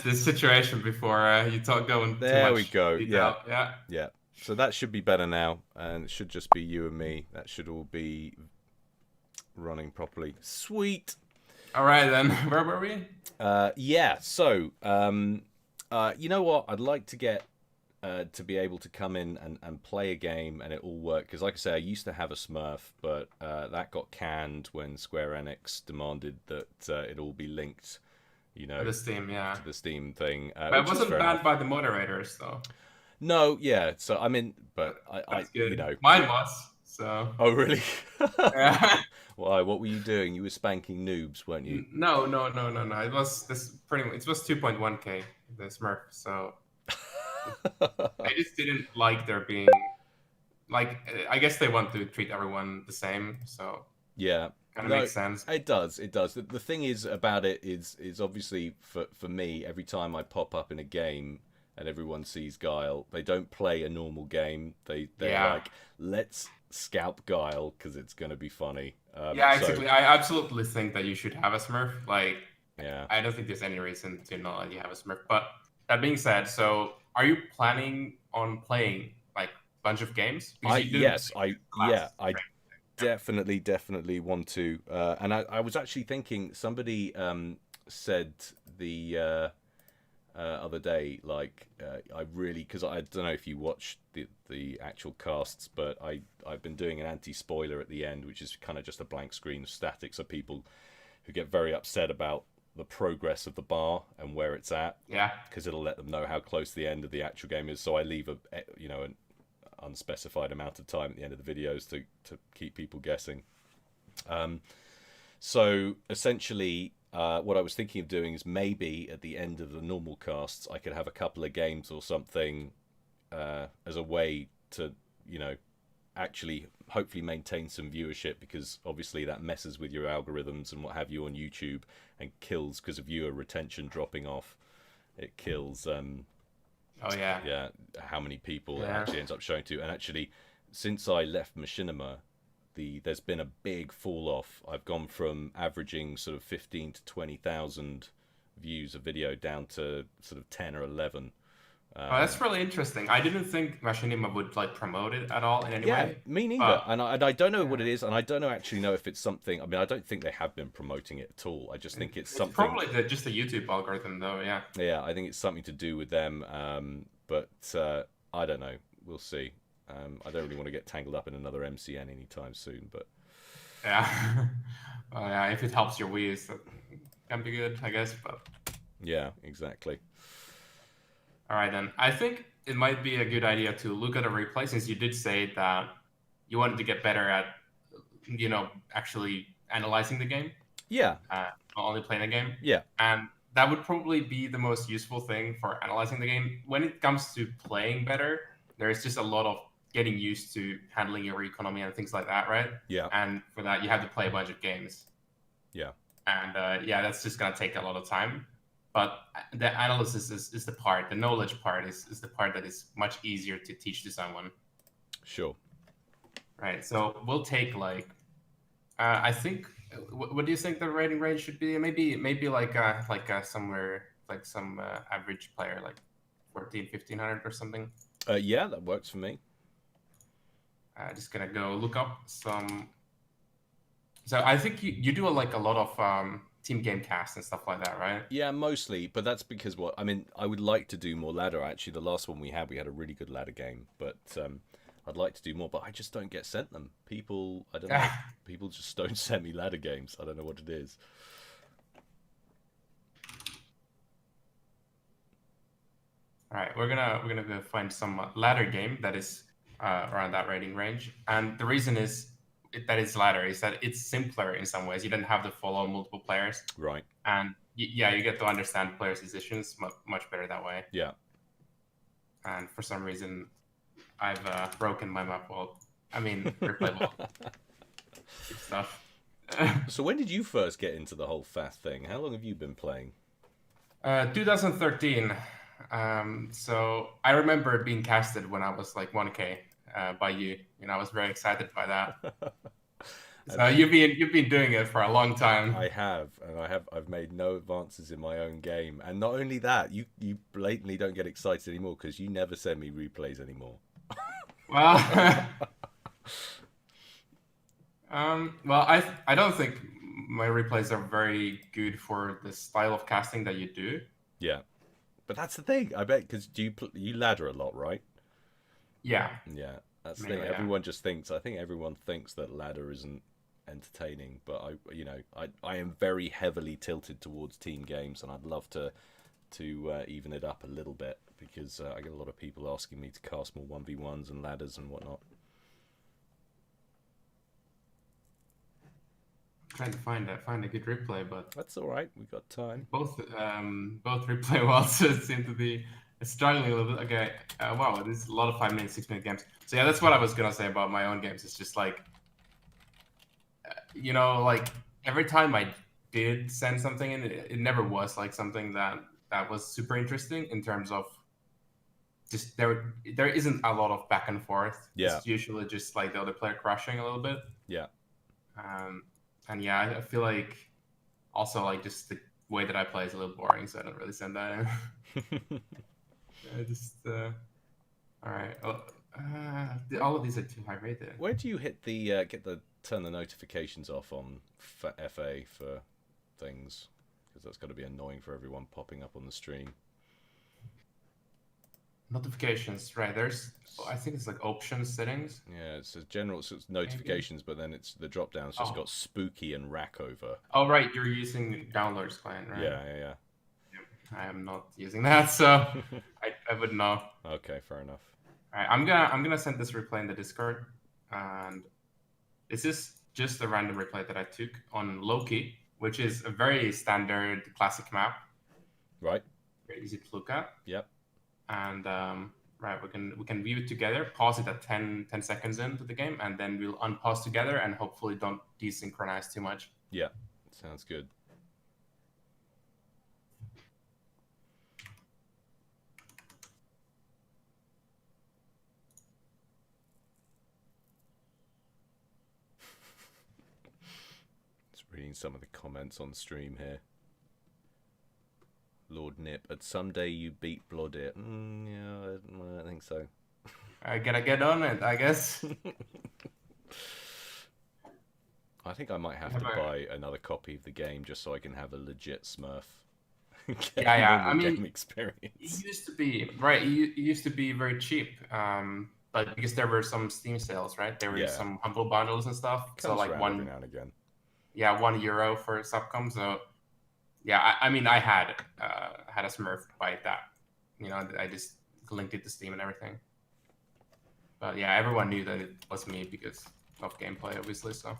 this situation before you talk going too There we much go. Yeah, detail. Yeah. yeah. So that should be better now, and it should just be you and me. That should all be running properly. Sweet. All right then. Where were we? Yeah. So, you know what? I'd like to get to be able to come in and play a game and it all work. Because, like I say, I used to have a Smurf, but that got canned when Square Enix demanded that it all be linked, you know, The Steam, yeah. to the Steam thing, But it which is wasn't fair banned enough. by the moderators though. No, yeah. So I mean, but That's you good. know, Mine was. So oh really? yeah. Why? What were you doing? You were spanking noobs, weren't you? No, no, no, no, no. It was this pretty much. It was 2.1K the Smurf. So I just didn't like there being like. I guess they want to treat everyone the same. So Yeah. kind of No, makes sense. it does. It does. The thing is about it is obviously for me, every time I pop up in a game and everyone sees Gyle, they don't play a normal game. They're Yeah. like, let's scalp Gyle because it's going to be funny. Yeah, So exactly. I absolutely think that you should have a Smurf. Like, yeah. I don't think there's any reason to not let you have a Smurf. But that being said, so are you planning on playing like a bunch of games? Because I you do yes, like, I yeah, classes, I right? definitely want to. And I was actually thinking somebody said the other day, like I really because I don't know if you watched the actual casts, but I've been doing an anti-spoiler at the end, which is kind of just a blank screen of static, so people who get very upset about the progress of the bar and where it's at, Yeah. because it'll let them know how close the end of the actual game is. So I leave an unspecified amount of time at the end of the videos to keep people guessing. Um, so essentially, what I was thinking of doing is maybe at the end of the normal casts, I could have a couple of games or something as a way to, you know, actually hopefully maintain some viewership, because obviously that messes with your algorithms and what have you on YouTube and kills because of viewer retention dropping off. It kills Oh yeah. yeah, how many people it Yeah. actually ends up showing to. And actually, since I left Machinima, there's been a big fall off. I've gone from averaging sort of 15 to 20,000 views a video down to sort of 10 or 11. Oh, that's Um, really interesting. I didn't think Machinima would like promote it at all in any yeah, way. me neither. But And I don't know what yeah, it is, and I don't know actually know if it's something. I mean, I don't think they have been promoting it at all. I just think it's it's something. probably just the YouTube algorithm though. Yeah. Yeah, I think it's something to do with them. But I don't know. We'll see. I don't really want to get tangled up in another MCN anytime soon, but Yeah. Well, yeah. If it helps your Wii, that can be good, I guess. But yeah, exactly. all right then. I think it might be a good idea to look at a replay since you did say that you wanted to get better at, actually analyzing the game, Yeah, not only playing the game. yeah, And that would probably be the most useful thing for analyzing the game. When it comes to playing better, there's just a lot of getting used to handling your economy and things like that, right? yeah, And for that, you have to play a bunch of games. yeah, And yeah, that's just going to take a lot of time. But the analysis is the part, the knowledge part is the part that is much easier to teach to someone, sure. right? So we'll take like, I think, what do you think the rating range should be? Maybe like somewhere like some average player, like 1500 or something. Yeah, that works for me. Just gonna go look up some. So I think you do like a lot of team game casts and stuff like that, right? Yeah, mostly, but that's because what I mean. I would like to do more ladder. Actually, the last one we had a really good ladder game, but I'd like to do more. But I just don't get sent them. People, I don't know. People just don't send me ladder games. I don't know what it is. All right, we're gonna go find some ladder game that is around that rating range, and the reason is that it's ladder is that it's simpler in some ways. You don't have to follow multiple players, Right. and yeah, you get to understand players' decisions much better that way. Yeah. And for some reason, I've broken my map wall. I mean, replayable stuff. So when did you first get into the whole fast thing? How long have you been playing? 2013. So I remember being casted when I was like 1K by you, and I was very excited by that. So you've been doing it for a long time. I have, and I've made no advances in my own game, and not only that, you blatantly don't get excited anymore because you never send me replays anymore. Well, well, I don't think my replays are very good for the style of casting that you do. Yeah, but that's the thing. I bet because you ladder a lot, right? Yeah. Yeah, that's the Mainly, thing. yeah. Everyone just thinks. I think everyone thinks that ladder isn't entertaining, but I am very heavily tilted towards team games, and I'd love to even it up a little bit because I get a lot of people asking me to cast more 1v1s and ladders and whatnot. Trying to find a good replay, but That's all right. We've got time. both replay walls seem to be struggling a little bit. Okay, wow, this is a lot of 5-minute, 6-minute games. So yeah, that's what I was gonna say about my own games. It's just like, like every time I did send something in, it never was like something that was super interesting in terms of just there isn't a lot of back and forth. Yeah. It's usually just like the other player crushing a little bit. Yeah. And yeah, I feel like also like just the way that I play is a little boring, so I don't really send that in. All right. All of these are too high rated. Where do you hit the turn the notifications off on FA for things? Because that's got to be annoying for everyone popping up on the stream. Notifications, right? I think it's like options settings. Yeah, it says general, so it's notifications, maybe. But then it's the drop down's just got spooky and rack over. Oh, right, you're using downloads client, right? Yeah. I am not using that, so I would know. Okay, fair enough. All right, I'm gonna send this replay in the Discord, and this is just a random replay that I took on Loki, which is a very standard classic map. Right. Very easy to look at. Yep. And right, we can view it together, pause it at 10 seconds into the game, and then we'll unpause together and hopefully don't desynchronize too much. Yeah, sounds good. Just reading some of the comments on stream here. Lord Nip, at someday you beat Blodir. Yeah, I don't think so. I gotta get on it, I guess. I think I might have to buy another copy of the game just so I can have a legit Smurf. Yeah. I mean, game experience. It used to be right. It used to be very cheap, but because there were some Steam sales, right? There were some humble bundles and stuff. Comes so like every now and again. Yeah, €1 for Subcom. So. Yeah, I mean, I had a Smurf by that. I just linked it to Steam and everything. But yeah, everyone knew that it was me because of gameplay, obviously. So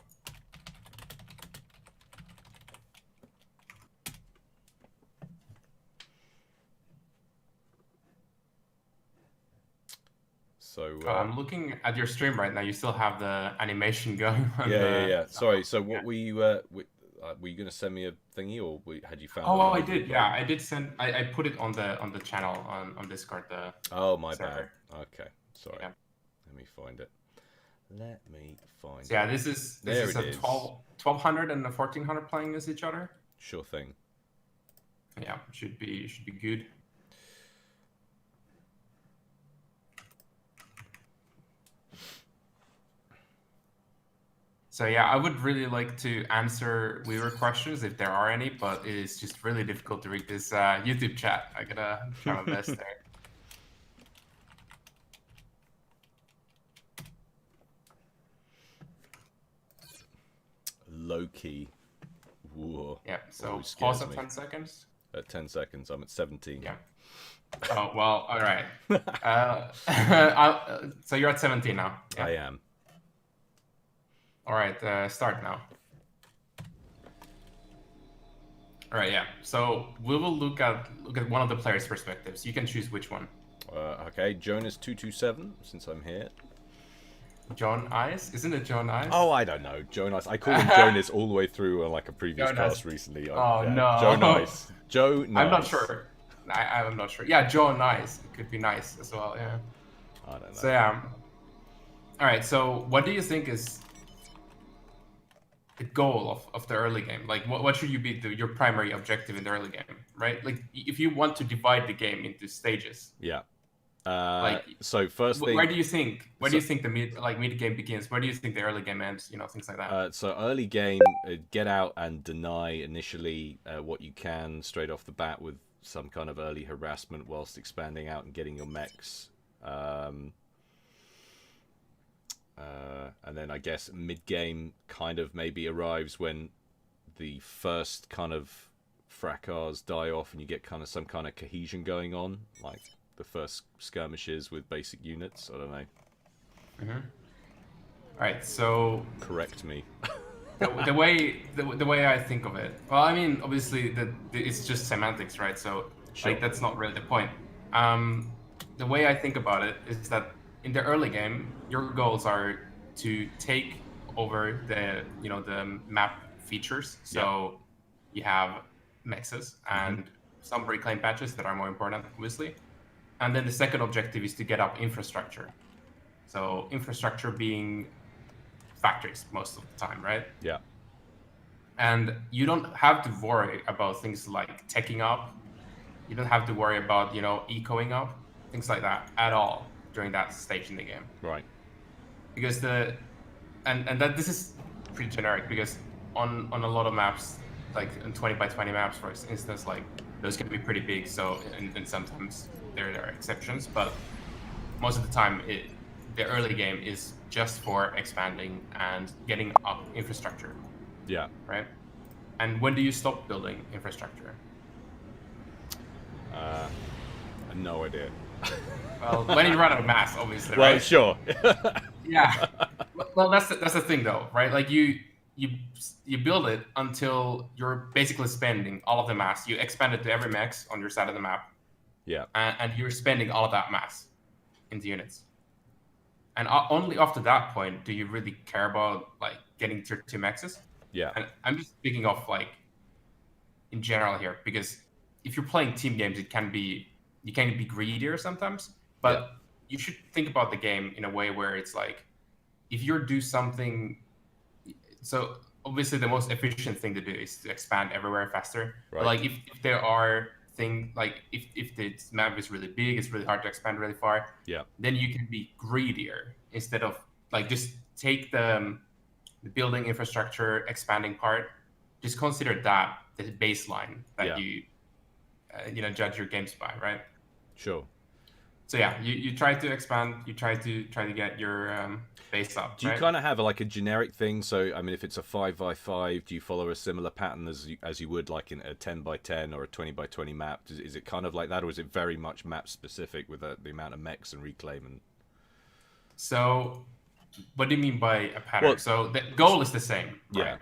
I'm looking at your stream right now. You still have the animation going. Yeah. Sorry. So what were you? Were you going to send me a thingy, or had you found? Oh, I did. Yeah, I did send. I put it on the channel on Discord. My bad. Okay, sorry. Yeah. Let me find it. Yeah, this is a 1200 and a 1400 playing as each other. Sure thing. Yeah, should be good. So yeah, I would really like to answer viewer questions if there are any, but it is just really difficult to read this YouTube chat. I gotta try my best there. Low-key. Whoa. Yeah, so pause at 10 seconds. At 10 seconds, I'm at 17. Yeah. Oh, well, all right. So you're at 17 now. Yeah. I am. All right, start now. All right, yeah. So we will look at one of the players' perspectives. You can choose which one. Okay, Jonas227, since I'm here. John Ice? Isn't it John Ice? Oh, I don't know. Jonas. I call him Jonas all the way through on like a previous cast recently. Oh, yeah. no. Joe Nice. Joe Nice. I'm not sure. I'm not sure. Yeah, Joe Nice. It could be nice as well, yeah. I don't know. So, yeah. All right, so what do you think is... the goal of the early game. Like, what should you be your primary objective in the early game, right? Like, if you want to divide the game into stages, Yeah. like, So first thing, where do you think the mid game begins? Where do you think the early game ends? Things like that. So early game, get out and deny initially what you can straight off the bat with some kind of early harassment whilst expanding out and getting your mechs. And then I guess mid game kind of maybe arrives when the first kind of fracas die off and you get kind of some kind of cohesion going on, like the first skirmishes with basic units. I don't know. Mm-hmm. All right, so correct me. the way I think of it. Well, I mean, obviously it's just semantics, right? So sure. Like that's not really the point. The way I think about it is that in the early game, your goals are to take over the map features. So you have mexes and some reclaim patches that are more important, obviously. And then the second objective is to get up infrastructure. So infrastructure being factories most of the time, right? Yeah. And you don't have to worry about things like teching up. You don't have to worry about, ecoing up, things like that at all during that stage in the game. Right. Because and that this is pretty generic because on a lot of maps, like in 20 by 20 maps, for instance, like those can be pretty big. So and sometimes there are exceptions, but most of the time the early game is just for expanding and getting up infrastructure. Yeah. Right. And when do you stop building infrastructure? No idea. Well, when you run out of mass, obviously. Well, right? Sure. Yeah. Well, that's the thing, though, right? Like you build it until you're basically spending all of the mass. You expand it to every max on your side of the map. Yeah. And you're spending all of that mass into units. And only after that point do you really care about like getting tier 2 maxes. Yeah. And I'm just speaking of like in general here because if you're playing team games, you can be greedier sometimes. But you should think about the game in a way where it's like if you do something. So obviously the most efficient thing to do is to expand everywhere faster. Right. But like if there are things like if the map is really big, it's really hard to expand really far. Yeah. Then you can be greedier instead of like just take the building infrastructure expanding part. Just consider that the baseline that you judge your games by, right? Sure. So yeah, you try to expand, you try to get your base up. Do you kind of have like a generic thing? So I mean, if it's a 5x5, do you follow a similar pattern as you would like in a 10x10 or a 20x20 map? Is it kind of like that, or is it very much map specific with the amount of mechs and reclaim? And so, what do you mean by a pattern? Well, so the goal is the same. Right? Yeah.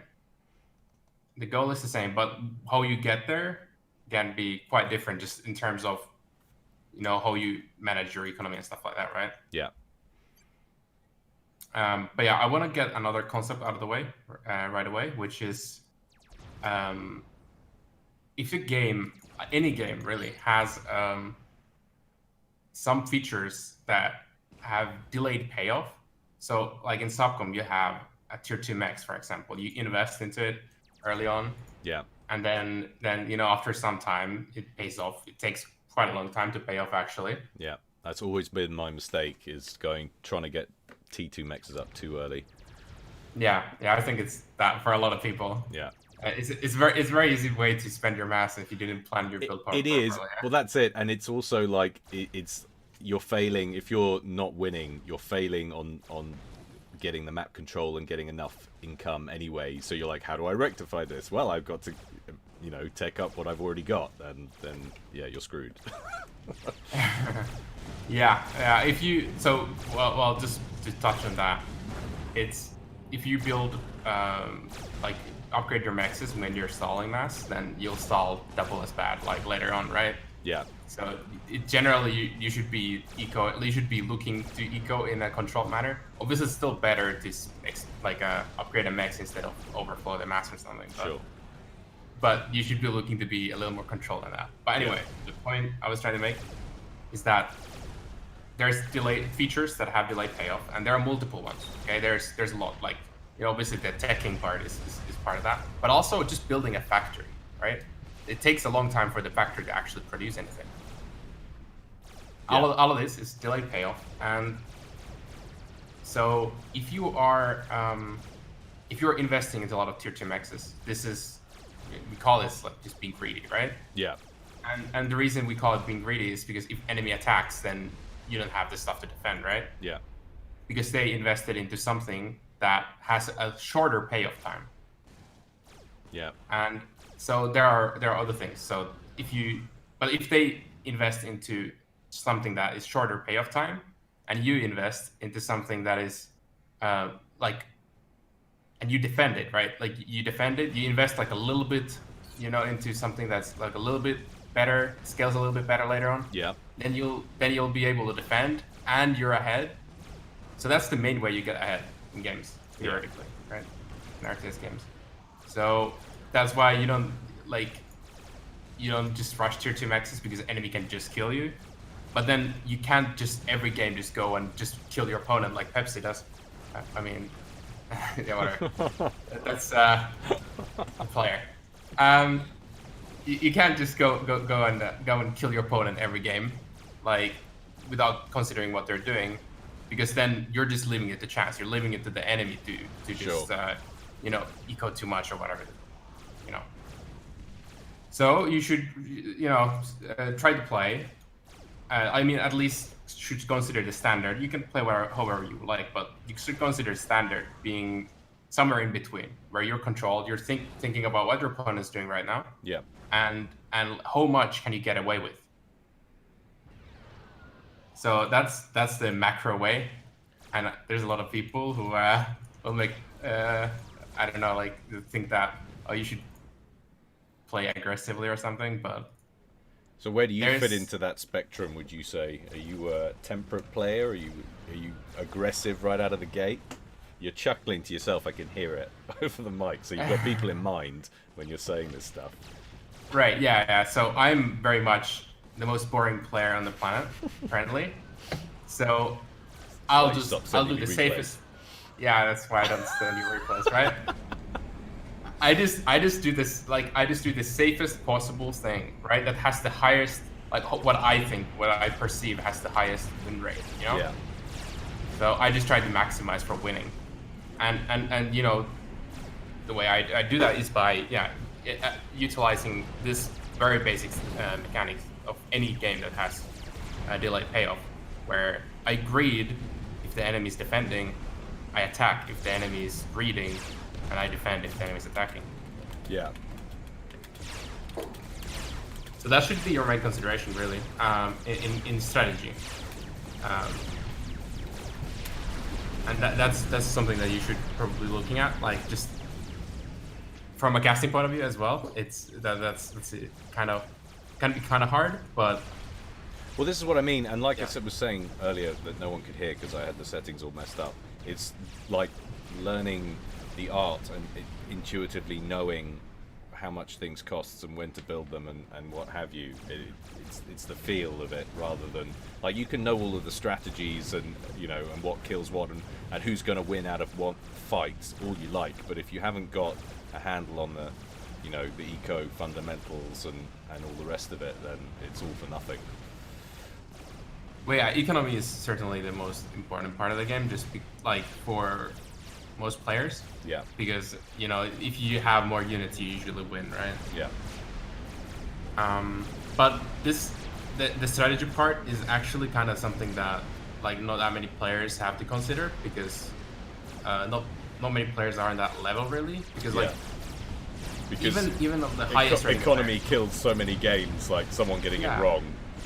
The goal is the same, but how you get there can be quite different, just in terms of how you manage your economy and stuff like that, right? Yeah. But yeah, I want to get another concept out of the way right away, which is if a game, any game really, has some features that have delayed payoff. So like in Subcom, you have a tier 2 max, for example. You invest into it early on. Yeah. And then after some time, it pays off. It takes quite a long time to pay off, actually. Yeah, that's always been my mistake, is trying to get T2 mexes up too early. Yeah, I think it's that for a lot of people. Yeah. It's very easy way to spend your mass if you didn't plan your build part. It is. Well, that's it. And it's also like it's you're failing if you're not winning. You're failing on getting the map control and getting enough income anyway. So you're like, how do I rectify this? Well, I've got to, tech up what I've already got, and then yeah, you're screwed. Yeah. If you well, just to touch on that, it's if you build like upgrade your maxes when you're stalling mass, then you'll stall double as bad like later on, right? Yeah. So generally you should be looking to eco in a controlled manner. Obviously, it's still better to upgrade a max instead of overflow the mass or something. Sure. But you should be looking to be a little more controlled than that. But anyway, The point I was trying to make is that there's delayed features that have delayed payoff, and there are multiple ones. Okay, there's a lot. Like obviously the teching part is part of that. But also just building a factory, right? It takes a long time for the factory to actually produce anything. Yeah. All of this is delayed payoff, and so if you're investing into a lot of tier 2 mexes, we call this like just being greedy, right? Yeah. And the reason we call it being greedy is because if enemy attacks, then you don't have the stuff to defend, right? Yeah. Because they invested into something that has a shorter payoff time. Yeah. And so there are other things. So if they invest into something that is shorter payoff time, and you invest into something that is and you defend it, right? Like you defend it, you invest like a little bit, into something that's like a little bit better, scales a little bit better later on. Yeah. Then you'll be able to defend, and you're ahead. So that's the main way you get ahead in games, theoretically, right? In RTS games. So that's why you don't just rush tier 2 maxes, because the enemy can just kill you. But then you can't just every game just go and just kill your opponent like Pepsi does. I mean, yeah, whatever. That's a player. You can't just go and kill your opponent every game, like without considering what they're doing, because then you're just leaving it to chance. You're leaving it to the enemy to just eco too much or whatever, So you should try to play. I mean, at least should consider the standard. You can play however you like, but you should consider standard being somewhere in between, where you're controlled. You're thinking about what your opponent's doing right now. Yeah. And how much can you get away with? So that's the macro way. And there's a lot of people who will make think that you should play aggressively or something, but. So where do you fit into that spectrum, would you say? Are you a temperate player? Are you aggressive right out of the gate? You're chuckling to yourself, I can hear it over the mic, so you've got people in mind when you're saying this stuff. Right, yeah. So I'm very much the most boring player on the planet, apparently. So I'll do the safest. Yeah, that's why I don't stand your replays, right? I just do this, I just do the safest possible thing, right? That has the highest, what I perceive has the highest win rate, Yeah. So I just try to maximize for winning, and the way I do that is by utilizing this very basic mechanics of any game that has a delayed payoff, where I greed if the enemy is defending, I attack if the enemy is greeding, and I defend if the enemy is attacking. Yeah. So that should be your main consideration, really, in strategy. And that's something that you should probably be looking at, just from a casting point of view as well. That's can be kind of hard, but. Well, this is what I mean, and like I was saying earlier that no one could hear because I had the settings all messed up. It's like learning the art and intuitively knowing how much things costs and when to build them and what have you. It's the feel of it rather than you can know all of the strategies and and what kills what and who's going to win out of what fights all you like, but if you haven't got a handle on the the eco fundamentals and all the rest of it, then it's all for nothing. Well, yeah, economy is certainly the most important part of the game, just for most players. Yeah. Because if you have more units, you usually win, right? Yeah. But the strategy part is actually kind of something that not that many players have to consider, because not many players are on that level really, because even of the highest rated economy players, kills so many games, someone getting it wrong.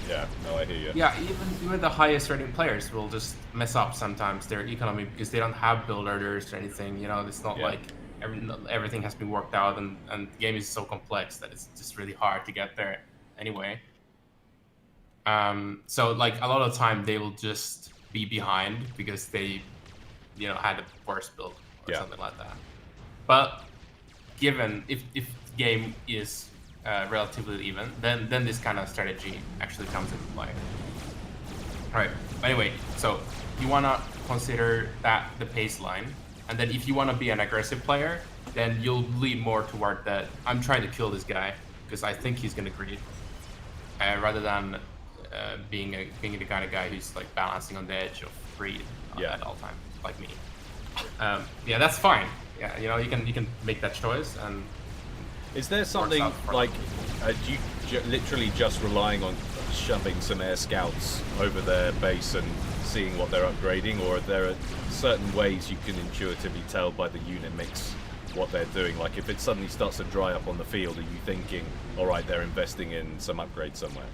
Yeah, no, I hear you. Yeah, even the highest rated players will just mess up sometimes their economy because they don't have build orders or anything. It's not like everything has been worked out, and the game is so complex that it's just really hard to get there anyway. So a lot of the time they will just be behind because they had a worse build or something like that. But given if the game is relatively even, then this kind of strategy actually comes into play. All right. Anyway, so you want to consider that the pace line, And then if you want to be an aggressive player, then you'll lean more toward that. I'm trying to kill this guy because I think he's gonna greed, rather than being the kind of guy who's like balancing on the edge of greed at all times, like me. Yeah, that's fine. Yeah, you know, you can make that choice. And is there something like do you literally just relying on shoving some air scouts over their base and seeing what they're upgrading, or are there certain ways you can intuitively tell by the unit mix what they're doing? Like if it suddenly starts to dry up on the field, are you thinking, all right, they're investing in some upgrade somewhere?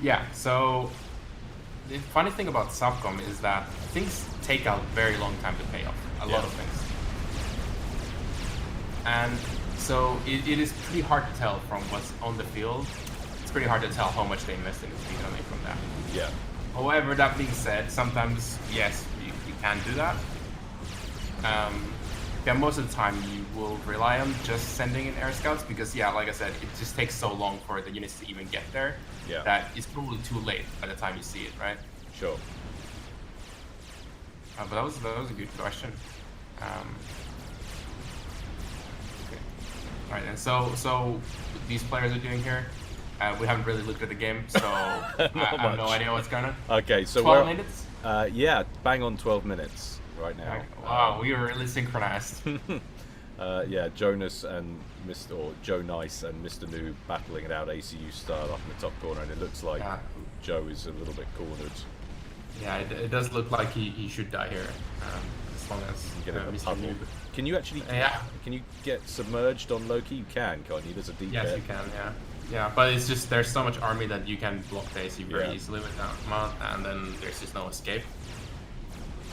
Yeah, so the funny thing about Subcom is that things take a very long time to pay off. A lot of things. And so it is pretty hard to tell from what's on the field. It's pretty hard to tell how much they invest in economy from that. Yeah. However, that being said, sometimes, yes, you can do that. Yeah, most of the time you will rely on just sending in air scouts because, yeah, like I said, it just takes so long for the units to even get there that it's probably too late by the time you see it, right? Sure. But that was a good question. Okay. All right, and so what these players are doing here, we haven't really looked at the game, so I have no idea what's going on. Okay, so 12 minutes? Yeah, bang on 12 minutes right now. Okay. Wow, we were really synchronized. Yeah, Jonas and Joe Nice and Mr. Noob battling it out ACU style up in the top corner, and it looks like Joe is a little bit cornered. Yeah, it does look like he should die here, as long as Mr. Noob. Can you actually? Can you get submerged on Loki? You can't you? There's a deep Yes, bit. you can. Yeah. Yeah, but it's just there's so much army that you can block the AC very easily with that amount, and then there's just no escape.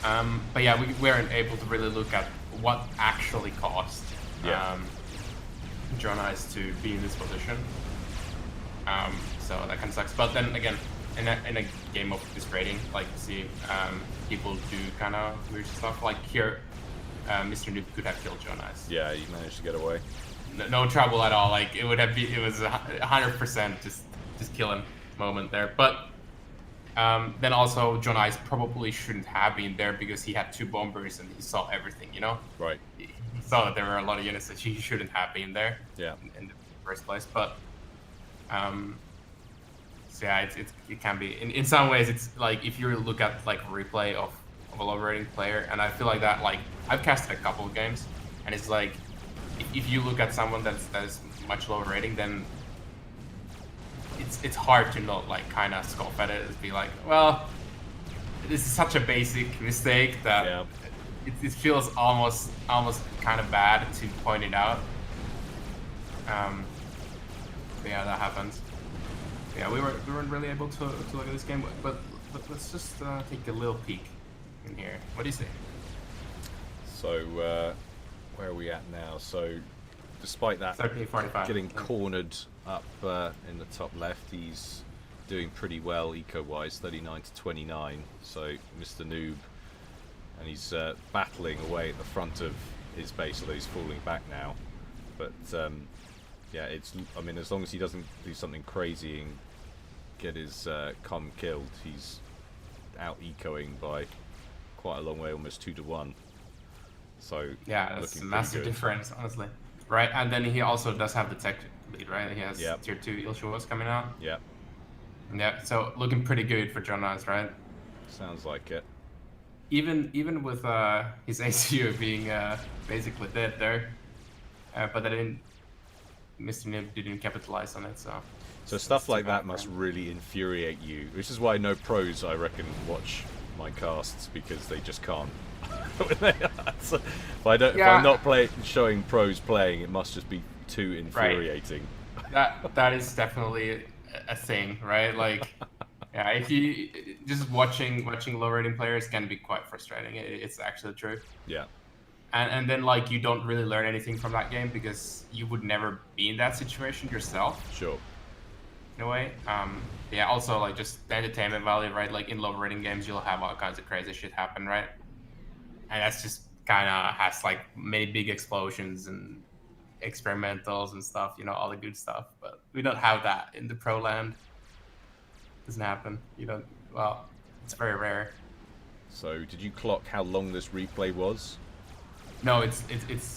But yeah, we weren't able to really look at what actually caused John Ice to be in this position. So that kind of sucks. But then again, in a game of this rating, like you see, people do kind of weird stuff. Like here, Mr. Noob could have killed John Ice. Yeah, you managed to get away. No trouble at all. Like it was 100% just killing moment there. But then also John Ice probably shouldn't have been there because he had 2 bombers and he saw everything. You know. Right. He saw that there were a lot of units that he shouldn't have been there. Yeah. In the first place, but so yeah, it can be. In some ways, it's like if you look at like a replay of a low rating player, and I feel like that. Like I've casted a couple of games, and it's like. If you look at someone that's much lower rating, then it's hard to not like kind of scoff at it and be like, well, this is such a basic mistake that it feels almost kind of bad to point it out. But yeah, that happens. Yeah, we weren't really able to look at this game, but let's just take a little peek in here. What do you say? So. Where are we at now? So, despite that getting cornered up in the top left, he's doing pretty well eco-wise, 39 to 29. So, Mr. Noob, and he's battling away at the front of his base, although he's falling back now. But yeah, I mean, as long as he doesn't do something crazy and get his com killed, he's out ecoing by quite a long way, almost 2 to 1. So yeah, that's a massive difference, honestly. Right, and then he also does have the tech lead, right? He has tier 2 Ilshuas coming out. Yeah. Yeah, so looking pretty good for John Ice, right? Sounds like it. Even with his ACU being basically dead there, but then Mr. Nib didn't capitalize on it, so. So stuff like that must really infuriate you, which is why no pros, I reckon, watch my casts because they just can't. So, if I'm not showing pros playing, it must just be too infuriating. Right. That is definitely a thing, right? Like, yeah, if you just watching low rating players can be quite frustrating. It's actually true. Yeah. And then like you don't really learn anything from that game because you would never be in that situation yourself. Sure. In a way. Yeah. Also, like just the entertainment value, right? Like in low rating games, you'll have all kinds of crazy shit happen, right? And that's just kind of has like many big explosions and experimentals and stuff, you know, all the good stuff. But we don't have that in the pro land. Doesn't happen. You don't. Well, it's very rare. So, did you clock how long this replay was? No, it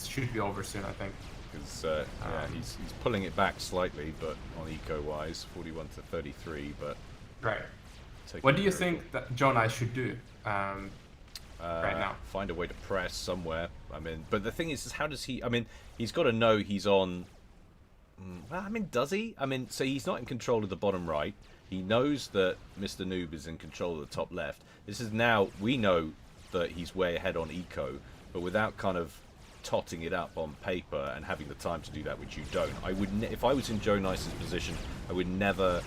should be over soon, I think. Because yeah, he's pulling it back slightly, but on eco-wise, 41 to 33. But right. What do you think that Jonai should do right now? Find a way to press somewhere. I mean, but the thing is how does he? I mean, he's got to know he's on. Well, I mean, does he? I mean, so he's not in control of the bottom right. He knows that Mr. Noob is in control of the top left. This is now we know that he's way ahead on eco, but without kind of totting it up on paper and having the time to do that, which you don't. I would, if I was in Joe Nice's position, I would never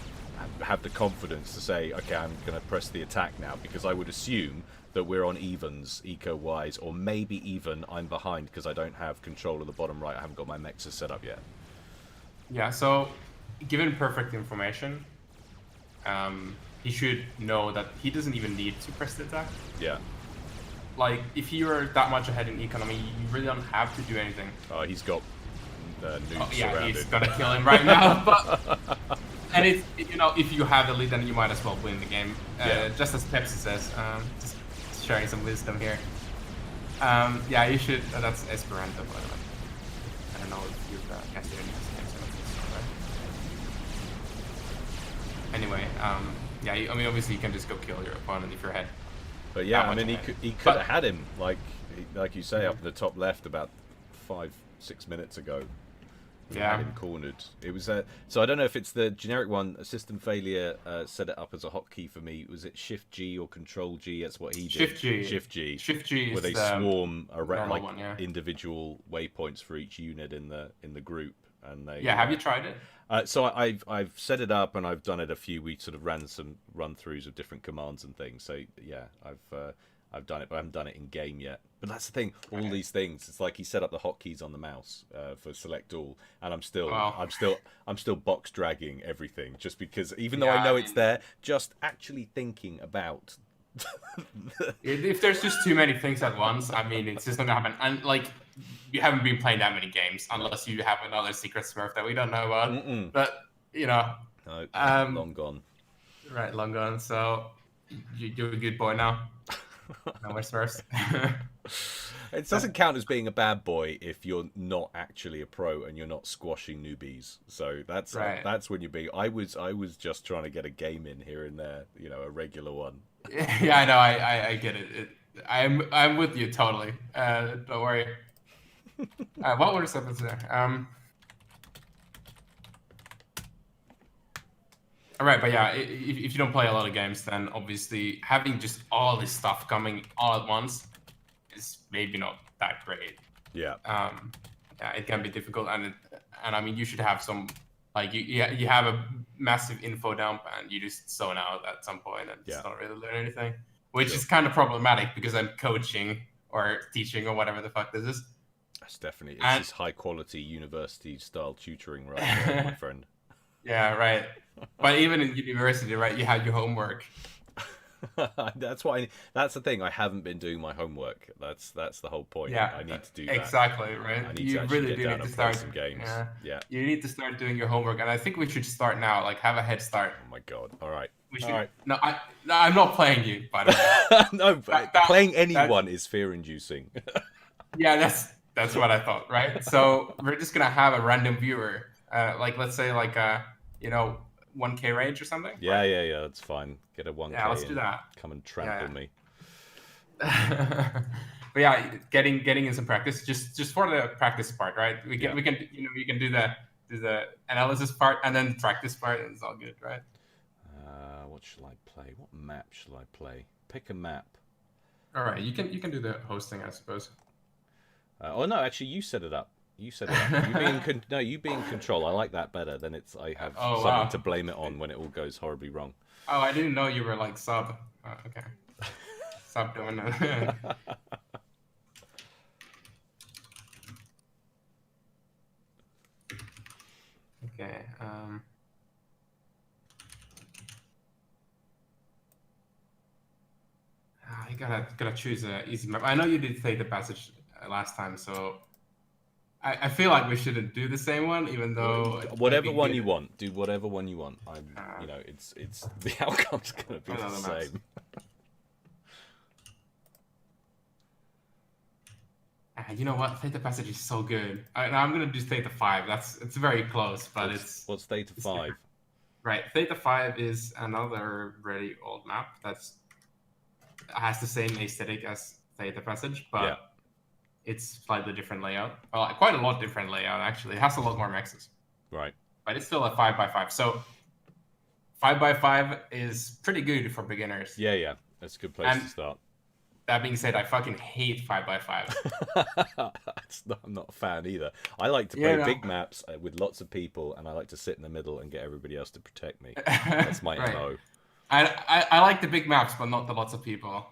have the confidence to say, okay, I'm going to press the attack now, because I would assume that we're on evens eco-wise, or maybe even I'm behind because I don't have control of the bottom right. I haven't got my mexes set up yet. Yeah, so given perfect information, he should know that he doesn't even need to press the attack. Yeah. Like, if you're that much ahead in economy, you really don't have to do anything. Oh, he's got noobs yeah, surrounded. He's gonna kill him right now. But and it's, you know, if you have the lead, then you might as well win the game. Just as Pepsi says, just sharing some wisdom here. Yeah, you should. That's Esperanto, by the way. I don't know if you've casted any of these games. I don't think so, right? Anyway, yeah, I mean, obviously you can just go kill your opponent if you're ahead. But yeah, I mean, he could have had him, like you say, up in the top left about 5-6 minutes ago. Yeah. Had him cornered. It was so I don't know if it's the generic one. A system failure set it up as a hotkey for me. Was it Shift G or Control G? That's what he did. Shift G. Shift G. Shift G. Where they swarm around like one, yeah. individual waypoints for each unit in the group, and they. Yeah. Have you tried it? So I've set it up and I've done it a few. We sort of ran some run-throughs of different commands and things. So yeah, I've done it, but I haven't done it in game yet. But that's the thing. All these things. It's like he set up the hotkeys on the mouse for select all, and I'm still box dragging everything just because even though I know it's there, just actually thinking about. If there's just too many things at once, I mean, it's just not gonna happen. And like, you haven't been playing that many games unless you have another secret Smurf that we don't know about. But you know, no, long gone. Right, long gone. So you're a good boy now. No more Smurfs. It doesn't count as being a bad boy if you're not actually a pro and you're not squashing newbies. So that's when you're being. I was just trying to get a game in here and there, you know, a regular one. Yeah, I know. I get it. I'm with you totally. Don't worry. What were the there? All right, but yeah, if you don't play a lot of games, then obviously having just all this stuff coming all at once is maybe not that great. Yeah. Yeah, it can be difficult, and I mean, you should have some, like, you have a massive info dump, and you just zone out at some point and just don't really learn anything, which is kind of problematic because I'm coaching or teaching or whatever the fuck this is. That's definitely this high quality university style tutoring right there, my friend. Yeah, right. But even in university, right, you have your homework. That's the thing. I haven't been doing my homework. That's the whole point. Yeah, I need to do that. Exactly, right. I need to really do need to start some games. Yeah. You need to start doing your homework, and I think we should start now. Like, have a head start. Oh my god! All right. We should. All right. No, I'm not playing you, by the way. No, playing anyone is fear-inducing. Yeah, that's what I thought, right? So we're just gonna have a random viewer, like let's say like 1K range or something. Yeah, right? yeah, that's fine. Get a 1K. Yeah, let's do that. Come and trample me. But yeah, getting in some practice, just for the practice part, right? We can you can do the analysis part and then the practice part, and it's all good, right? What shall I play? What map shall I play? Pick a map. All right, you can do the hosting, I suppose. Oh no, actually, you set it up. You set it up. You being in control. I like that better. Then I have something to blame it on when it all goes horribly wrong. Oh, I didn't know you were like sub. Oh, okay. Stop doing that. Okay. I gotta choose an easy map. I know you did say the passage last time, so I feel like we shouldn't do the same one, even though whatever one you want, do whatever one you want. It's the outcome's gonna be the same. You know what? Theta Passage is so good. I'm gonna do Theta 5. It's very close, but What's Theta 5? Right. Theta 5 is another really old map that's has the same aesthetic as Theta Passage, but it's slightly different layout. Well, quite a lot different layout actually. It has a lot more mexes. Right. But it's still a 5x5. So 5x5 is pretty good for beginners. Yeah. That's a good place to start. That being said, I fucking hate 5x5. I'm not a fan either. I like to play big maps with lots of people, and I like to sit in the middle and get everybody else to protect me. That's my MO. I like the big maps, but not the lots of people.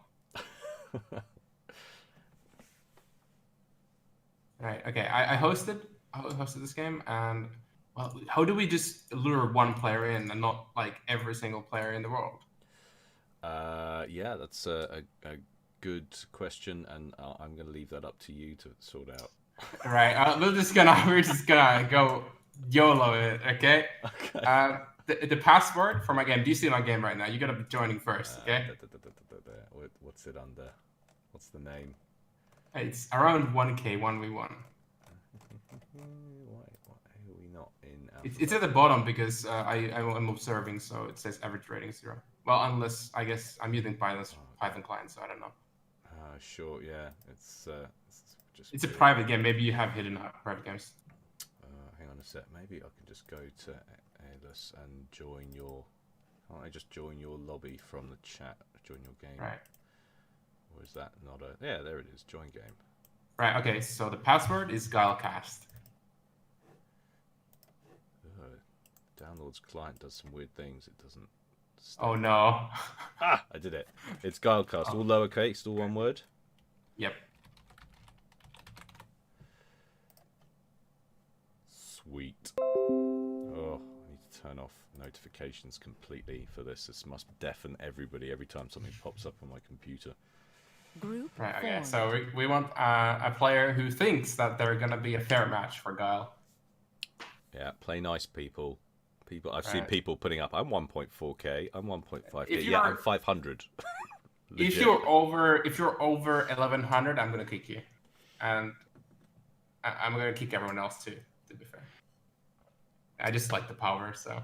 Right. Okay. I hosted this game, and well, how do we just lure one player in and not like every single player in the world? Yeah, that's a good question, and I'm going to leave that up to you to sort out. Right. We're just gonna go YOLO it. Okay. Okay. The password for my game. Do you see my game right now? You gotta be joining first. Okay. What's it under? What's the name? It's around 1K 1v1. Why are we not in? It's at the bottom because I'm observing, so it says average rating 0. Well, unless I guess I'm using Python client, so I don't know. Sure, yeah. It's a private game. Maybe you have hidden private games. Hang on a sec. Maybe I can just go to Alice and join your. Can't I just join your lobby from the chat? Join your game. Right. Or is that not a? Yeah, there it is. Join game. Right. Okay. So the password is Gylecast. Downloads client does some weird things. It doesn't. Oh no. I did it. It's Gylecast, all lowercase, all one word. Yep. Sweet. Oh, I need to turn off notifications completely for this. This must deafen everybody every time something pops up on my computer. Group right. Okay. So we want a player who thinks that they're gonna be a fair match for Gyle. Yeah. Play nice, people. I've seen people putting up. I'm 1.4K. I'm 1.5K. Yeah, I'm 500. if you're over 1100, I'm gonna kick you, and I'm gonna kick everyone else too. To be fair, I just like the power. So.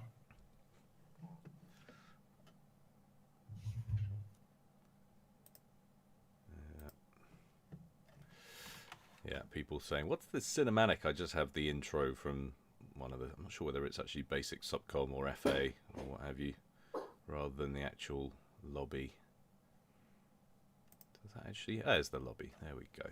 Yeah, people saying, "What's this cinematic?" I just have the intro from one of the. I'm not sure whether it's actually basic subcom or FA or what have you, rather than the actual lobby. Does that actually? There's the lobby. There we go.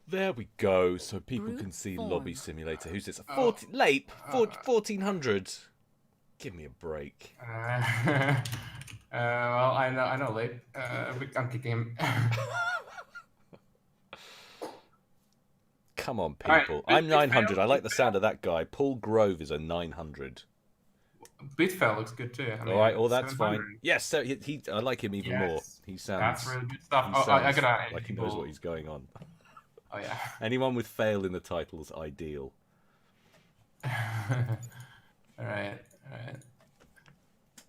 There we go. So people can see Lobby Simulator. Who's this? 1400. Give me a break. Well, I know Lape. I'm kicking him. Come on, people. Right, I'm 900. I like the sound of that guy. Paul Grove is a 900. Bitfell looks good too. All right, well that's fine. Yes, so he I like him even more. He sounds. That's really good stuff. I gotta like he knows what he's going on. Oh yeah. Anyone with fail in the title is ideal. All right.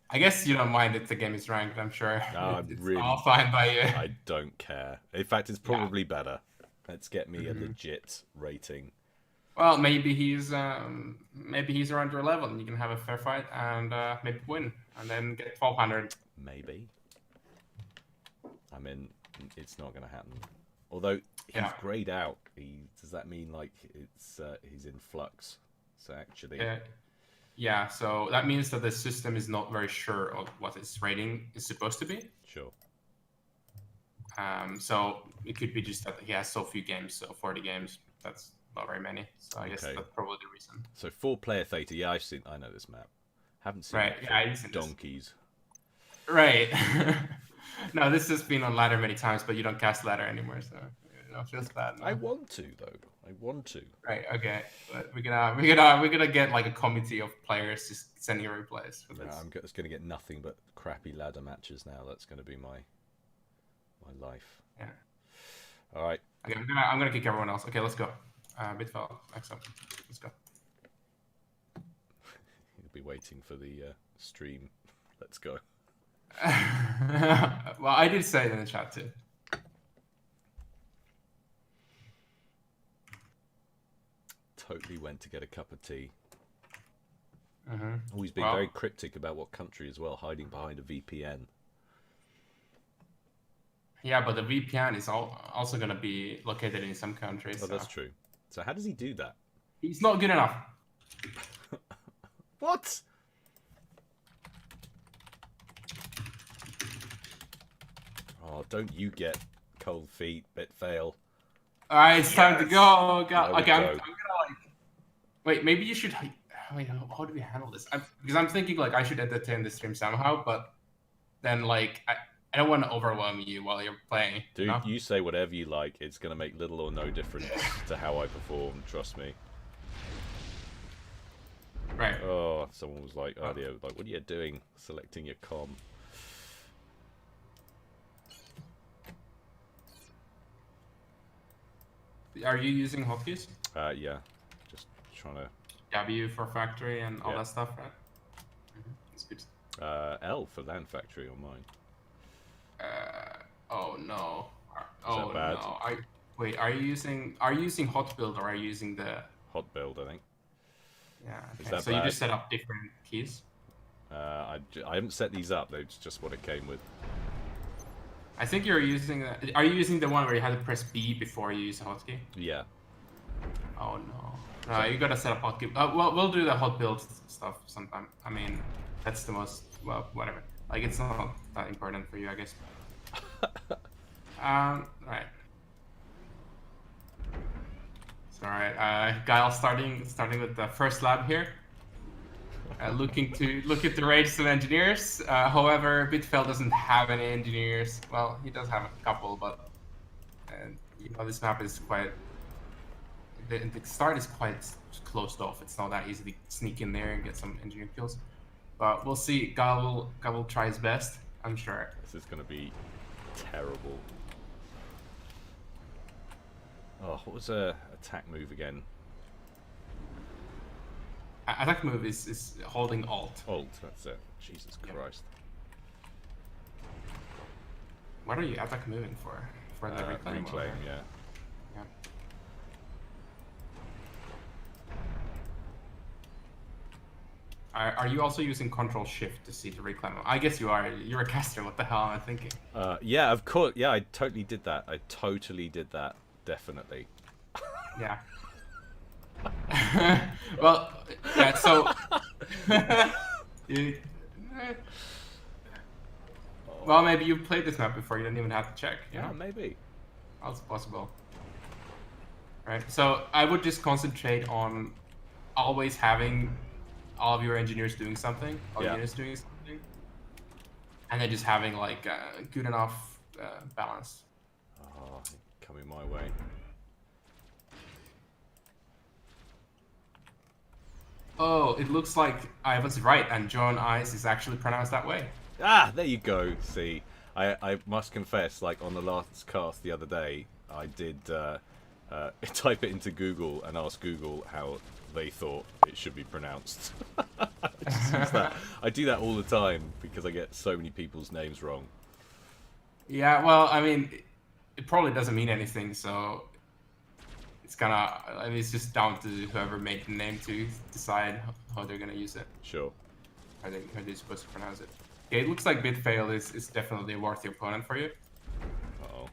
I guess you don't mind if the game is ranked. I'm sure. No, it's really. all fine by you. I don't care. In fact, it's probably better. Let's get me a legit rating. Well, maybe he's around your level, and you can have a fair fight and maybe win, and then get 1200. Maybe. I mean, it's not going to happen. Although he's grayed out. Does that mean like he's in flux? So actually. Yeah. So that means that the system is not very sure of what its rating is supposed to be. Sure. So it could be just that he has so few games, so 40 games. That's not very many. So I guess that's probably the reason. So 4-player Theta. Yeah, I know this map. Haven't seen it for donkeys. Right. No, this has been on ladder many times, but you don't cast ladder anymore, so it feels bad. No? I want to though. I want to. Right. Okay. But we're gonna get like a committee of players just sending replays for this. I'm just gonna get nothing but crappy ladder matches now. That's gonna be my life. Yeah. All right. Okay. I'm gonna kick everyone else. Okay. Let's go. Bitfell. Next up. Let's go. You'll be waiting for the stream. Let's go. Well, I did say it in the chat too. totally went to get a cup of tea. Mm-hmm. Oh, he's been very cryptic about what country as well, hiding behind a VPN. Yeah, but the VPN is also going to be located in some countries. Oh, so. that's true. So how does he do that? He's not good enough. What? Oh, don't you get cold feet, bit fail. All right, it's time to go. Oh, God. Okay, I'm gonna like. Wait, maybe you should. Wait, how do we handle this? Because I'm thinking like I should entertain the stream somehow, but then like I don't want to overwhelm you while you're playing. Dude, you say whatever you like. It's gonna make little or no difference to how I perform. Trust me. Right. Oh, someone was like earlier, like, what are you doing? Selecting your com. Are you using hotkeys? Yeah. Just trying to. W for factory and all that stuff, right? Mm-hmm. That's good. L for land factory on mine. Oh no. Is that bad? No. Wait. Are you using hot build or are you using the hot build? I think. Yeah. Okay. Is that so bad? You just set up different keys. I haven't set these up. It's just what it came with. I think you're using. Are you using the one where you had to press B before you use a hotkey? Yeah. Oh no. No, you gotta set up hotkey. Well, we'll do the hot build stuff sometime. I mean, that's the most. Well, whatever. Like, it's not that important for you, I guess. Right. So, alright. Gyle starting with the first lab here. Looking to raid some engineers. However, Bitfell doesn't have any engineers. Well, he does have a couple, but you know, this map is quite. The start is quite closed off. It's not that easy to sneak in there and get some engineer kills. But we'll see. Gyle will try his best, I'm sure. This is going to be terrible. Oh, what was a attack move again? Attack move is holding Alt. Alt, that's it. Jesus Christ. What are you attack moving for? For the reclaim? Reclaim, yeah. Are you also using Control Shift to see the reclaim? I guess you are. You're a caster. What the hell am I thinking? Yeah, of course. Yeah, I totally did that. Definitely. Yeah. Well, yeah. So. Well, maybe you played this map before. You didn't even have to check. You know? Maybe. That's possible. Right. So I would just concentrate on always having all of your engineers doing something, all units doing something, and then just having like good enough balance. Oh, coming my way. Oh, it looks like I was right, and John Ice is actually pronounced that way. Ah, there you go. See, I must confess, like on the last cast the other day, I did type it into Google and ask Google how they thought it should be pronounced. I do that all the time because I get so many people's names wrong. Yeah, well, I mean, it probably doesn't mean anything, so it's it's just down to whoever made the name to decide how they're gonna use it. Sure. How they're supposed to pronounce it. Okay, it looks like Bitfail is definitely a worthy opponent for you. Uh-oh.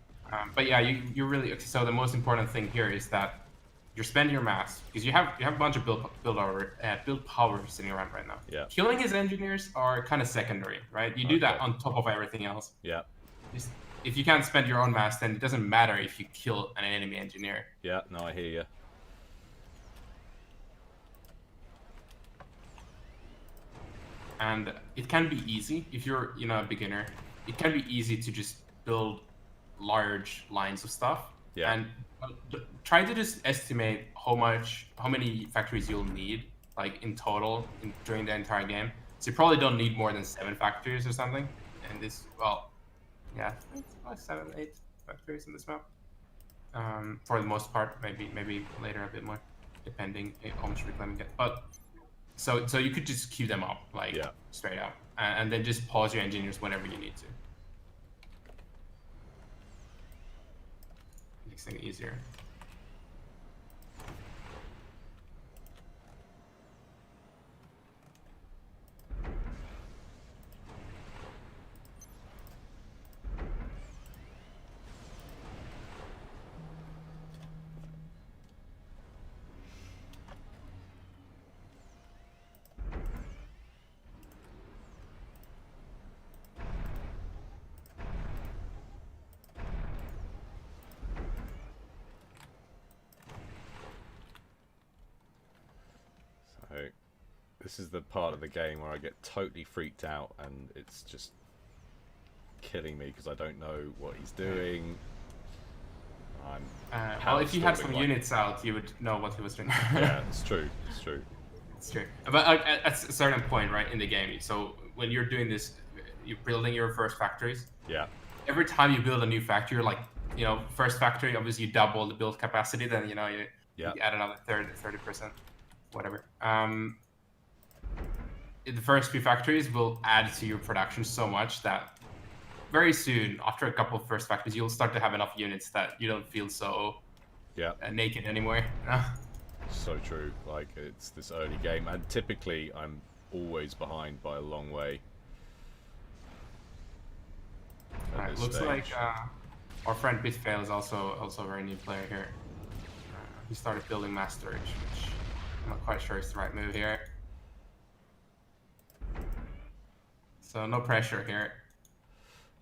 But yeah, you're really so the most important thing here is that you're spending your mass because you have a bunch of build powers in your hand right now. Yeah. Killing his engineers are kind of secondary, right? You do that on top of everything else. Yeah. If you can't spend your own mass, then it doesn't matter if you kill an enemy engineer. Yeah. No, I hear you. And it can be easy if you're a beginner. It can be easy to just build large lines of stuff. Yeah. And try to just estimate how many factories you'll need, like in total during the entire game. So you probably don't need more than 7 factories or something. And this, well, yeah, it's about 7, 8 factories in this map. For the most part, maybe later a bit more, depending how much reclaim you get. But so you could just queue them up straight up, and then just pause your engineers whenever you need to. Makes things easier. this is the part of the game where I get totally freaked out, and it's just killing me because I don't know what he's doing. Well, if you had some units out, you would know what he was doing. Yeah, it's true. It's true. It's true. But at a certain point, right, in the game, so when you're doing this, you're building your first factories. Yeah. Every time you build a new factory, you're like, you know, first factory, obviously you double the build capacity, then, you know, you add another 30%, whatever. The first few factories will add to your production so much that very soon, after a couple of first factories, you'll start to have enough units that you don't feel so naked anymore. So true. Like, it's this early game, and typically I'm always behind by a long way. Alright, looks like our friend Bitfail is also a very new player here. He started building mass storage, which I'm not quite sure is the right move here. So no pressure here.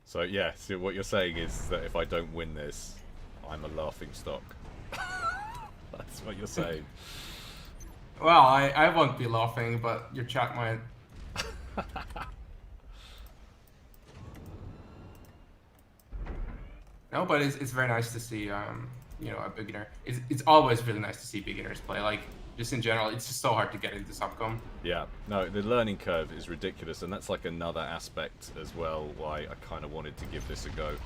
So yeah, so what you're saying is that if I don't win this, I'm a laughing stock. That's what you're saying. Well, I won't be laughing, but your chat might. No, but it's very nice to see you know, a beginner. It's always really nice to see beginners play. Like, just in general, it's just so hard to get into subcom. Yeah, no, the learning curve is ridiculous, and that's like another aspect as well why I kind of wanted to give this a go.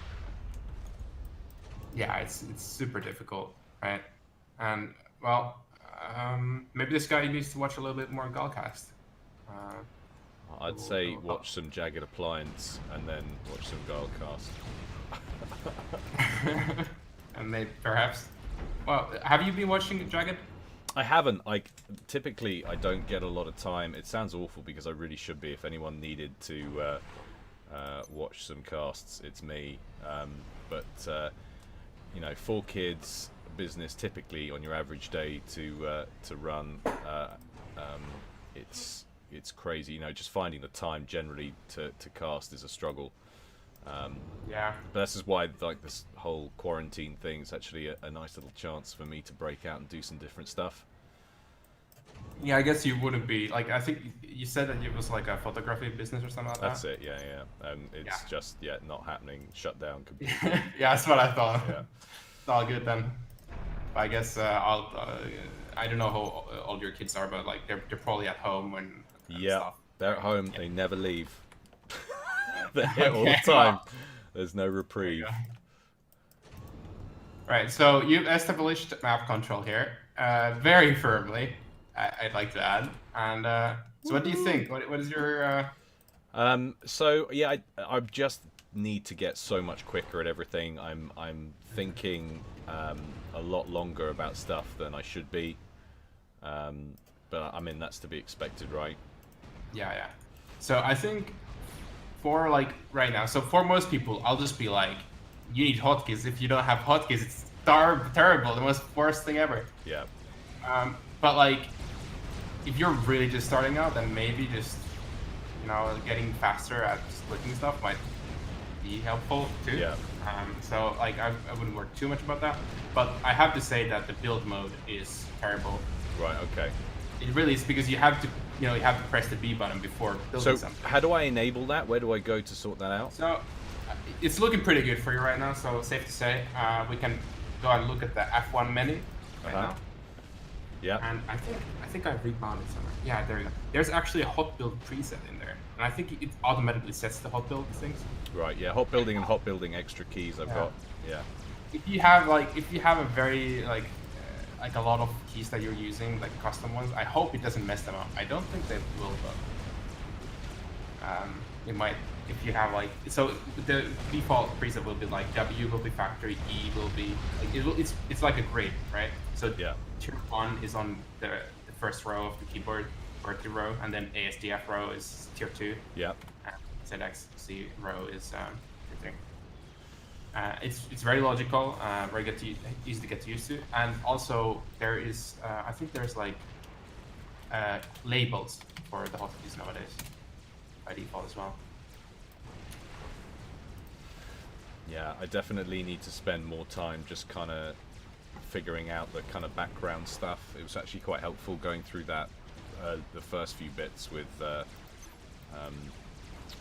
Yeah, it's super difficult, right? And well, maybe this guy needs to watch a little bit more Gylcast. I'd say watch some Jagged Appliance and then watch some Gylcast. And maybe perhaps. Well, have you been watching Jagged? I haven't. Typically I don't get a lot of time. It sounds awful because I really should be. If anyone needed to watch some casts, it's me. But you know, 4 kids, business typically on your average day to run. It's crazy. You know, just finding the time generally to cast is a struggle. Yeah. But this is why, like, this whole quarantine thing is actually a nice little chance for me to break out and do some different stuff. Yeah, I guess you wouldn't be like. I think you said that it was like a photography business or something like that. That's it. Yeah. And it's just not happening. Shut down completely. Yeah, that's what I thought. Yeah. It's all good then. I guess I don't know how old your kids are, but like they're probably at home when. Yeah, they're at home. They never leave. They're here all the time. There's no reprieve. Right, so you've established map control here, very firmly, I'd like to add. And so what do you think? What is your... So, yeah, I just need to get so much quicker at everything. I'm thinking a lot longer about stuff than I should be. But, I mean, that's to be expected, right? Yeah. So I think for, like, right now, so for most people, I'll just be like, you need hotkeys. If you don't have hotkeys, it's terrible, the most worst thing ever. Yeah. But, like, if you're really just starting out, then maybe just, you know, getting faster at splitting stuff might be helpful, too. Yeah. So, like, I wouldn't worry too much about that. But I have to say that the build mode is terrible. Right, okay. It really is, because you have to, you know, you have to press the B button before building something. So how do I enable that? Where do I go to sort that out? So it's looking pretty good for you right now, so safe to say. We can go and look at the F1 menu right now. Yeah. And I think I rebounded somewhere. Yeah, there you go. There's actually a hot build preset in there, and I think it automatically sets the hot build things. Right. Yeah. Hot building and hot building extra keys I've got. Yeah. If you have a very like a lot of keys that you're using, like custom ones, I hope it doesn't mess them up. I don't think they will, but it might. If you have like, so the default preset will be like W will be factory, E will be like it's like a grid, right? So yeah. Tier 1 is on the first row of the keyboard, or the row, and then ASDF row is tier 2. Yeah. And ZXC row is tier 3. It's very logical, very easy to get used to, and also there is I think there's like labels for the hotkeys nowadays by default as well. Yeah, I definitely need to spend more time just kind of figuring out the kind of background stuff. It was actually quite helpful going through that the first few bits with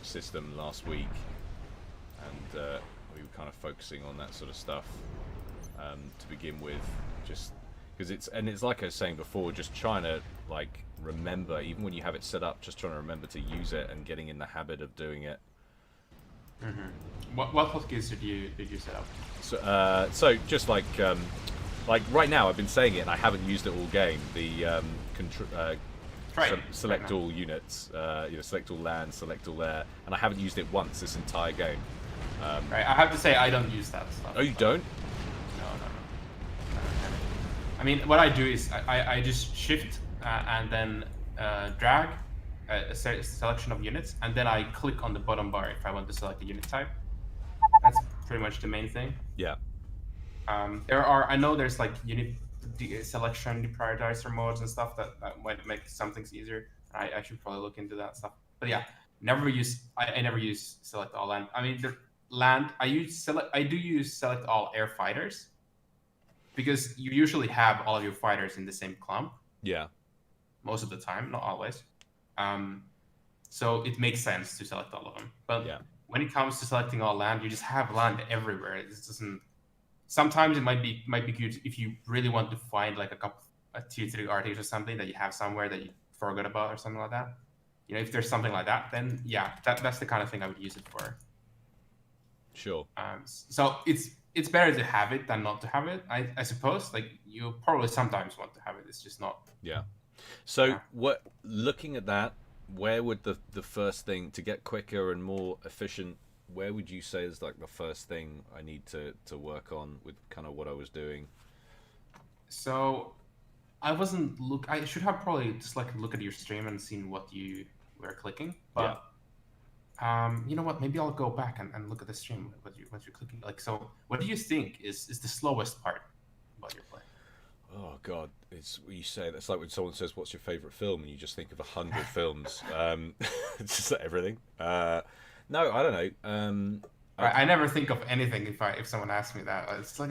system last week, and we were kind of focusing on that sort of stuff to begin with, just because it's like I was saying before, just trying to like remember, even when you have it set up, just trying to remember to use it and getting in the habit of doing it. What hotkeys did you set up? So just like right now, I've been saying it and I haven't used it all game. The select all units, select all land, select all air, and I haven't used it once this entire game. Right, I have to say I don't use that stuff. Oh, you don't? No. I mean, what I do is I just shift and then drag a selection of units, and then I click on the bottom bar if I want to select a unit type. That's pretty much the main thing. Yeah. I know there's like unit selection deprioritizer modes and stuff that might make some things easier. I should probably look into that stuff. But yeah, I never use select all land. I mean, the land I do use select all air fighters, because you usually have all of your fighters in the same clump. Yeah. Most of the time, not always. So it makes sense to select all of them. But when it comes to selecting all land, you just have land everywhere. It just doesn't. Sometimes it might be good if you really want to find like a tier 3 artist or something that you have somewhere that you forgot about or something like that. If there's something like that, then yeah, that's the kind of thing I would use it for. Sure. So it's better to have it than not to have it, I suppose. Like, you probably sometimes want to have it. It's just not. Yeah. So looking at that, where would the first thing to get quicker and more efficient, where would you say is like the first thing I need to work on with kind of what I was doing? So I should have probably just like look at your stream and seen what you were clicking. But you know what? Maybe I'll go back and look at the stream what you're clicking. Like, so what do you think is the slowest part about your play? Oh God, it's what you say. That's like when someone says, "What's your favorite film?" and you just think of 100 films. It's just like everything. No, I don't know. I never think of anything if someone asks me that. It's like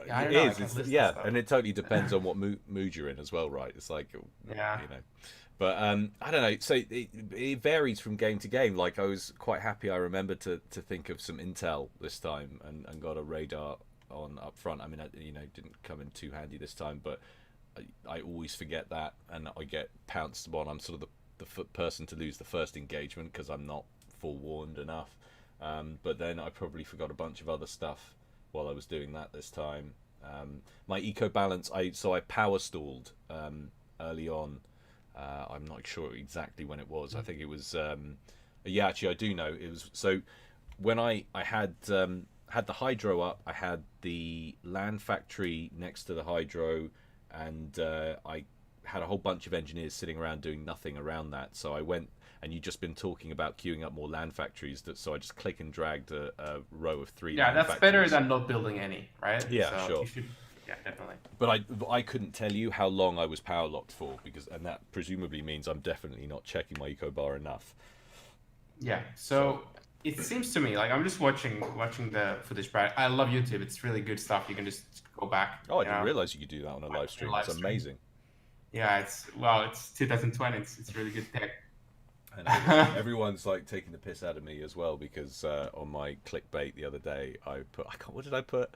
and it totally depends on what mood you're in as well, right? It's like But I don't know. So it varies from game to game. Like, I was quite happy. I remember to think of some intel this time and got a radar on up front. I mean, didn't come in too handy this time, but I always forget that, and I get pounced upon. I'm sort of the person to lose the first engagement because I'm not forewarned enough. But then I probably forgot a bunch of other stuff while I was doing that this time. My eco balance, I power stalled early on. I'm not sure exactly when it was. I think it was. Actually, I do know it was. So when I had the hydro up, I had the land factory next to the hydro, and I had a whole bunch of engineers sitting around doing nothing around that. So I went, and you've just been talking about queuing up more land factories. So I just click and dragged a row of 3. Yeah, that's better than not building any, right? Yeah, so sure. You should, yeah, definitely. But I couldn't tell you how long I was power locked for, and that presumably means I'm definitely not checking my eco bar enough. Yeah. So it seems to me like I'm just watching the footage. Right? I love YouTube. It's really good stuff. You can just go back. Oh, I didn't realize you could do that on a live stream. It's amazing. Yeah, it's 2020. It's really good tech. And everyone's like taking the piss out of me as well, because on my clickbait the other day what did I put?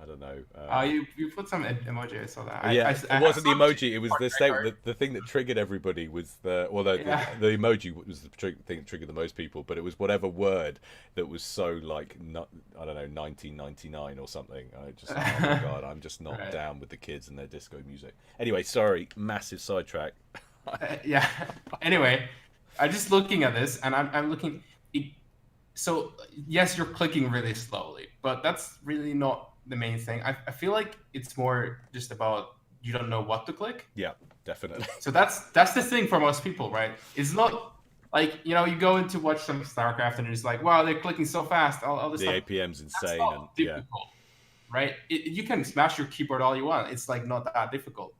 I don't know. You put some emoji. I saw that. It wasn't the emoji. It was the statement. The thing that triggered everybody was the emoji was the thing that triggered the most people. But it was whatever word that was so like, I don't know, 1999 or something. I just, oh my God, I'm just not down with the kids and their disco music. Anyway, sorry, massive sidetrack. Yeah. Anyway, I'm just looking at this, and I'm looking. So yes, you're clicking really slowly, but that's really not the main thing. I feel like it's more just about you don't know what to click. Yeah, definitely. So that's the thing for most people, right? It's not like, you go in to watch some StarCraft and it's like, wow, they're clicking so fast. All this the stuff. APM's insane. That's not difficult, right? You can smash your keyboard all you want. It's like not that difficult.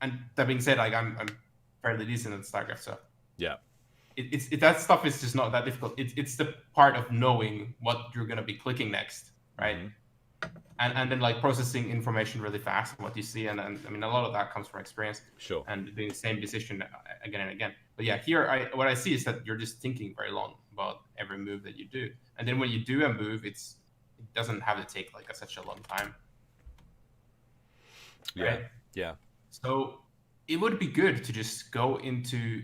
And that being said, like I'm fairly decent at StarCraft, so yeah. That stuff is just not that difficult. It's the part of knowing what you're gonna be clicking next, right? and then like processing information really fast and what you see, and I mean a lot of that comes from experience. Sure. And doing the same decision again and again. But yeah, here what I see is that you're just thinking very long about every move that you do, and then when you do a move, it doesn't have to take like such a long time. Right? Yeah. So it would be good to just go into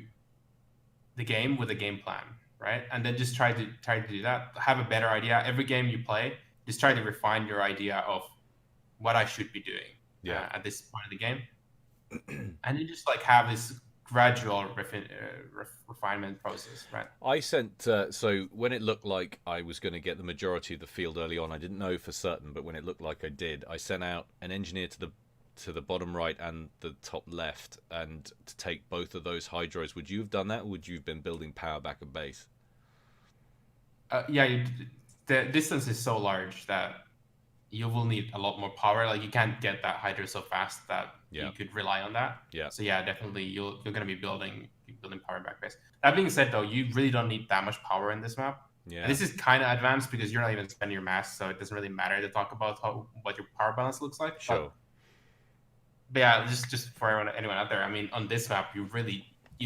the game with a game plan, right? And then just try to do that. Have a better idea. Every game you play, just try to refine your idea of what I should be doing at this point of the game, and you just like have this gradual refinement process, right? I sent so when it looked like I was going to get the majority of the field early on, I didn't know for certain, but when it looked like I did, I sent out an engineer to the bottom right and the top left, and to take both of those hydros. Would you have done that, or would you have been building power back at base? Yeah, the distance is so large that you will need a lot more power. Like you can't get that hydro so fast that you could rely on that. Yeah. So yeah, definitely you're gonna be building power back base. That being said, though, you really don't need that much power in this map. Yeah. And this is kind of advanced because you're not even spending your mass, so it doesn't really matter to talk about what your power balance looks like. Sure. But yeah, just for anyone out there, I mean, on this map, you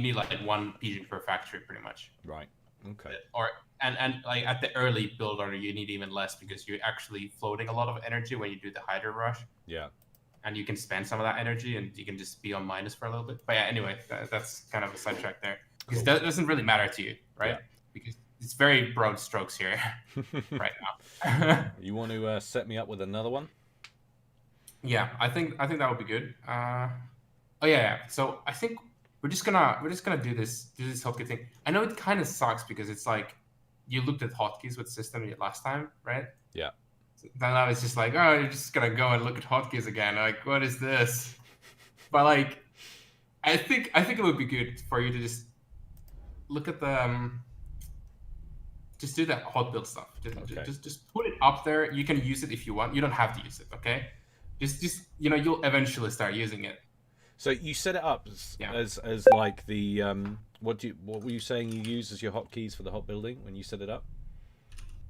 need like one PG per factory, pretty much. Right. Okay. And like at the early build order, you need even less because you're actually floating a lot of energy when you do the hydro rush. Yeah. And you can spend some of that energy, and you can just be on minus for a little bit. But yeah, anyway, that's kind of a sidetrack there because that doesn't really matter to you, right? Yeah. Because it's very broad strokes here right now. You want to set me up with another one? Yeah, I think that would be good. Oh yeah. So I think we're just gonna do this hotkey thing. I know it kind of sucks because it's like you looked at hotkeys with system last time, right? Yeah. Then I was just like, oh, you're just gonna go and look at hotkeys again. Like, what is this? But like, I think it would be good for you to just look at the just do that hot build stuff. Just put it up there. You can use it if you want. You don't have to use it. Okay. Just you'll eventually start using it. So you set it up as like the what were you saying you use as your hotkeys for the hot building when you set it up?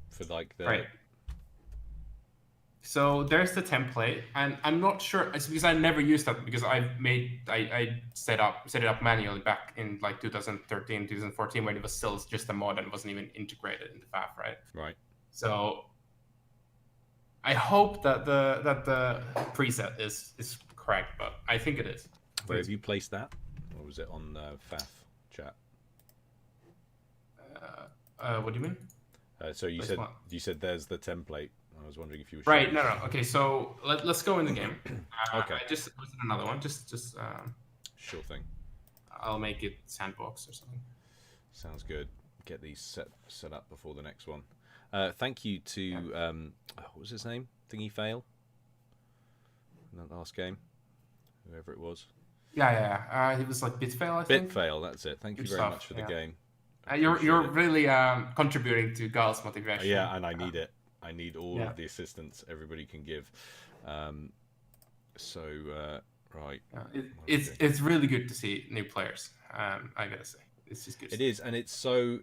For like the right. So there's the template, and I'm not sure. It's because I never used that because I set it up manually back in like 2013, 2014 when it was still just a mod and wasn't even integrated into FAF, right? Right. So I hope that the preset is correct, but I think it is. Where have you placed that? Or was it on FAF chat? What do you mean? So you said there's the template. I was wondering if you were right. No. Okay, so let's go in the game. Okay. I just was another one. Just sure thing. I'll make it sandbox or something. Sounds good. Get these set up before the next one. Thank you to what was his name? Thingy Fail. In that last game, whoever it was. Yeah. He was like Bitfail, I think. Bitfail, that's it. Thank you very much for the game. You're really contributing to Gyle's motivation. Yeah, and I need it. I need all of the assistance everybody can give. Right. It's really good to see new players. I gotta say, it's just good. It is, and it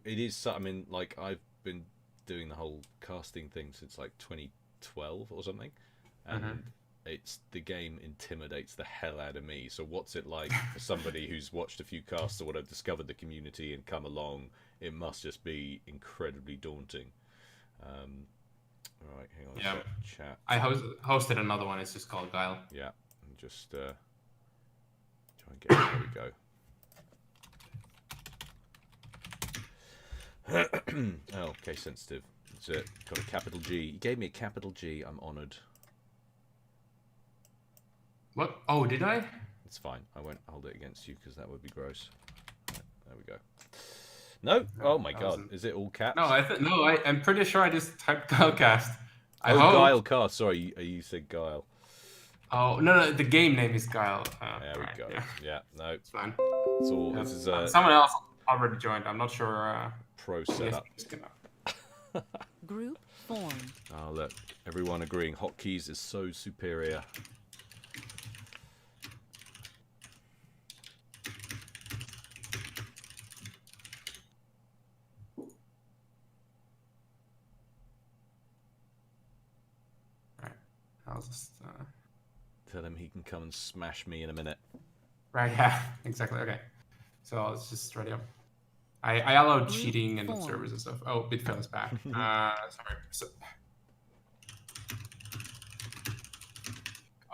is. I mean, like I've been doing the whole casting thing since like 2012 or something, and the game intimidates the hell out of me. So what's it like for somebody who's watched a few casts or whatever, discovered the community and come along? It must just be incredibly daunting. All right, hang on. Yeah. Chat. I hosted another one. It's just called Gyle. Yeah, and just try and get there we go. Oh, case sensitive. That's it. Got a capital G. You gave me a capital G. I'm honoured. What? Oh, did I? It's fine. I won't hold it against you because that would be gross. Right, there we go. No. Oh my God. Is it all caps? No, I'm pretty sure I just typed Gylecast. Gylecast. Sorry, you said Gyle. Oh no, the game name is Gyle. There we go. Yeah, no, it's fine. It's all. This is someone else already joined. I'm not sure. Pro setup. Group formed. Oh look, everyone agreeing. Hotkeys is so superior. just tell him he can come and smash me in a minute. right. Yeah, exactly. Okay, so let's just ready up. I allowed cheating and observers and stuff. Oh, Bitfail is back. Sorry. So...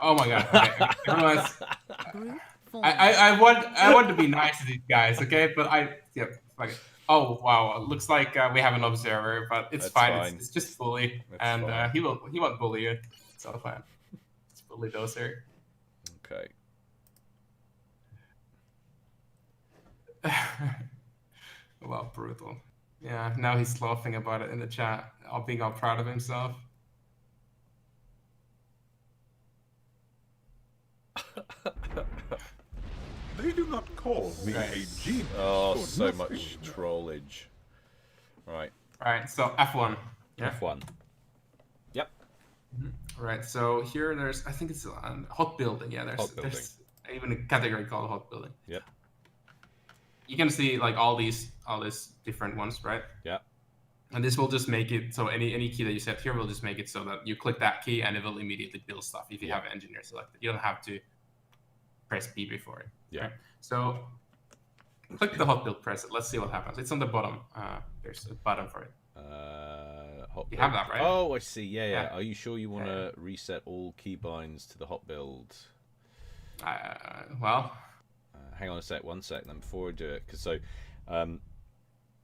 Oh my god. Okay. Everyone's... I want to be nice to these guys, okay? But fuck it. Oh wow, it looks like we have an observer, but it's fine. It's just bully, and he won't bully you. It's all fine. It's bully dozer. Okay. Wow, brutal. Yeah, now he's laughing about it in the chat, being all proud of himself. They do not call me a genius. Oh, so much trollage. Right. Alright, so F1. Yeah? F1. Yep. Right, so here there's, I think it's hot building. Yeah, there's even a category called hot building. Yep. You can see like all these different ones, right? Yeah. And this will just make it so any key that you set here will just make it so that you click that key and it will immediately build stuff if you have engineer selected. You don't have to press B before it. Yeah. Right? So click the hot build, press it. Let's see what happens. It's on the bottom. There's a button for it. Hot you build. have that, right? Oh, I see. Yeah. Are you sure you want to reset all keybinds to the hot build? Well, hang on a sec. One sec. Then before I do it, because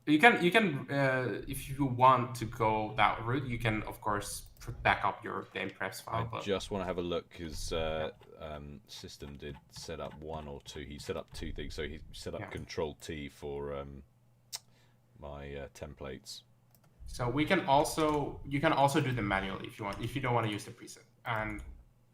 you can if you want to go that route, you can of course back up your game preps file. I just want to have a look because System did set up one or two. He set up two things. So he set up Control T for my templates. So you can also do them manually if you want. If you don't want to use the preset, and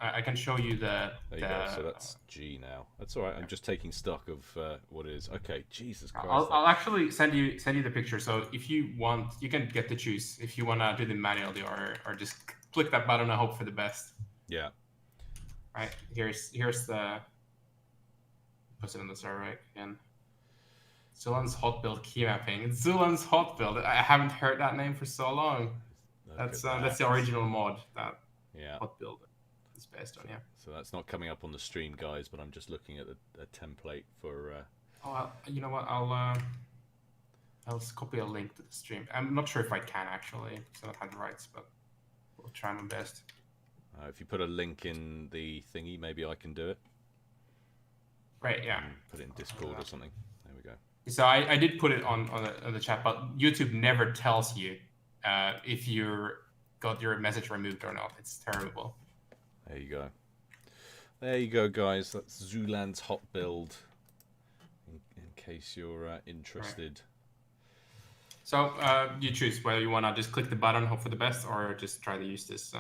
I can show you the. There you go. So that's G now. That's all right. I'm just taking stock of what it is. Okay, Jesus Christ. I'll actually send you the picture. So if you want, you can get to choose if you want to do them manually or just click that button and hope for the best. Yeah. Right. Here's the. Put it on the server again. Zulan's hot build key mapping. Zulan's hot build. I haven't heard that name for so long. That's the original mod that hot build is based on. Yeah. So that's not coming up on the stream, guys. But I'm just looking at a template for. Oh, you know what? I'll copy a link to the stream. I'm not sure if I can actually, because I don't have the rights, but we'll try my best. If you put a link in the thingy, maybe I can do it. Right. Yeah. Put it in Discord or something. There we go. So I did put it on the chat, but YouTube never tells you if you got your message removed or not. It's terrible. There you go. There you go, guys. That's Zulan's hot build. In case you're interested. Right. So you choose whether you want to just click the button, hope for the best, or just try to use this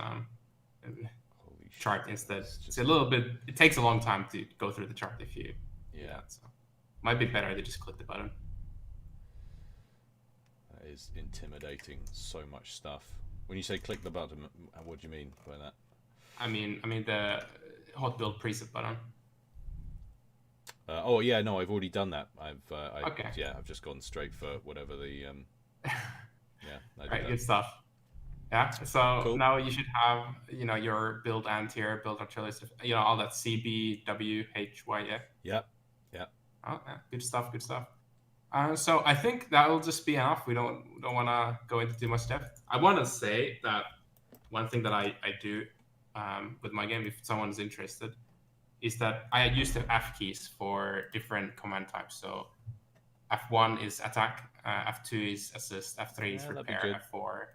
chart instead. It's a little bit. It takes a long time to go through the chart if you. Yeah. So. Might be better to just click the button. That is intimidating. So much stuff. When you say click the button, what do you mean by that? I mean the hot build preset button. Oh yeah, no, I've already done that. Okay. Yeah, I've just gone straight for whatever the Right, good stuff. Yeah. So cool. Now you should have your build anti-air, build artillery stuff. All that CB, W, H, Y. Yeah. Yep. Oh, yeah, good stuff. So I think that will just be enough. We don't want to go into too much depth. I want to say that one thing that I do with my game, if someone is interested, is that I use the F keys for different command types. So F1 is attack, F2 is assist, F3 is repair, F4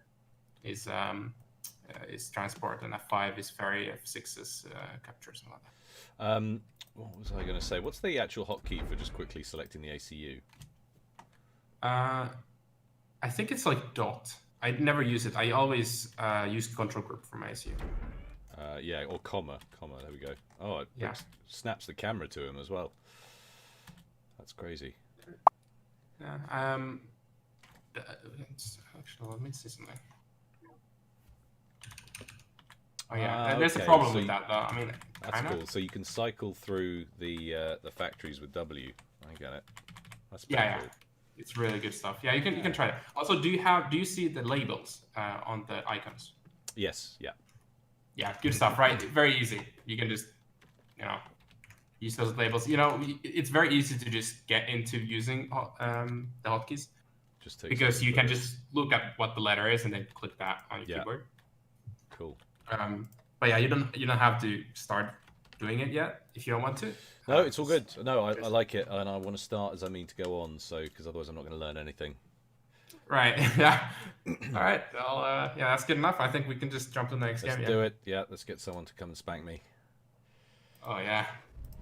is transport, and F5 is ferry, F6 is capture, something like that. What was I going to say? What's the actual hotkey for just quickly selecting the ACU? I think it's like dot. I never use it. I always use control group for my ACU. Yeah, or comma. There we go. Oh, it snaps the camera to him as well. That's crazy. Yeah. Actually, let me see something. Oh yeah, there's a problem with that though. I mean, that's cool. So you can cycle through the factories with W. I get it. That's pretty cool. It's really good stuff. Yeah, you can try it. Also, do you see the labels on the icons? Yes. Yeah. Yeah, good stuff, right? Very easy. You can just, you know, use those labels. You know, it's very easy to just get into using the hotkeys Just takes because you can photos. just look at what the letter is and then click that on your Yeah. keyboard. Cool. But yeah, you don't have to start doing it yet if you don't want to. No, it's all good. No, I like it, and I want to start as I mean to go on. So because otherwise I'm not going to learn anything. Right. Yeah. All right. Well, yeah, that's good enough. I think we can just jump to the next Let's game. do it. Yeah, let's get someone to come and spank me. Oh yeah.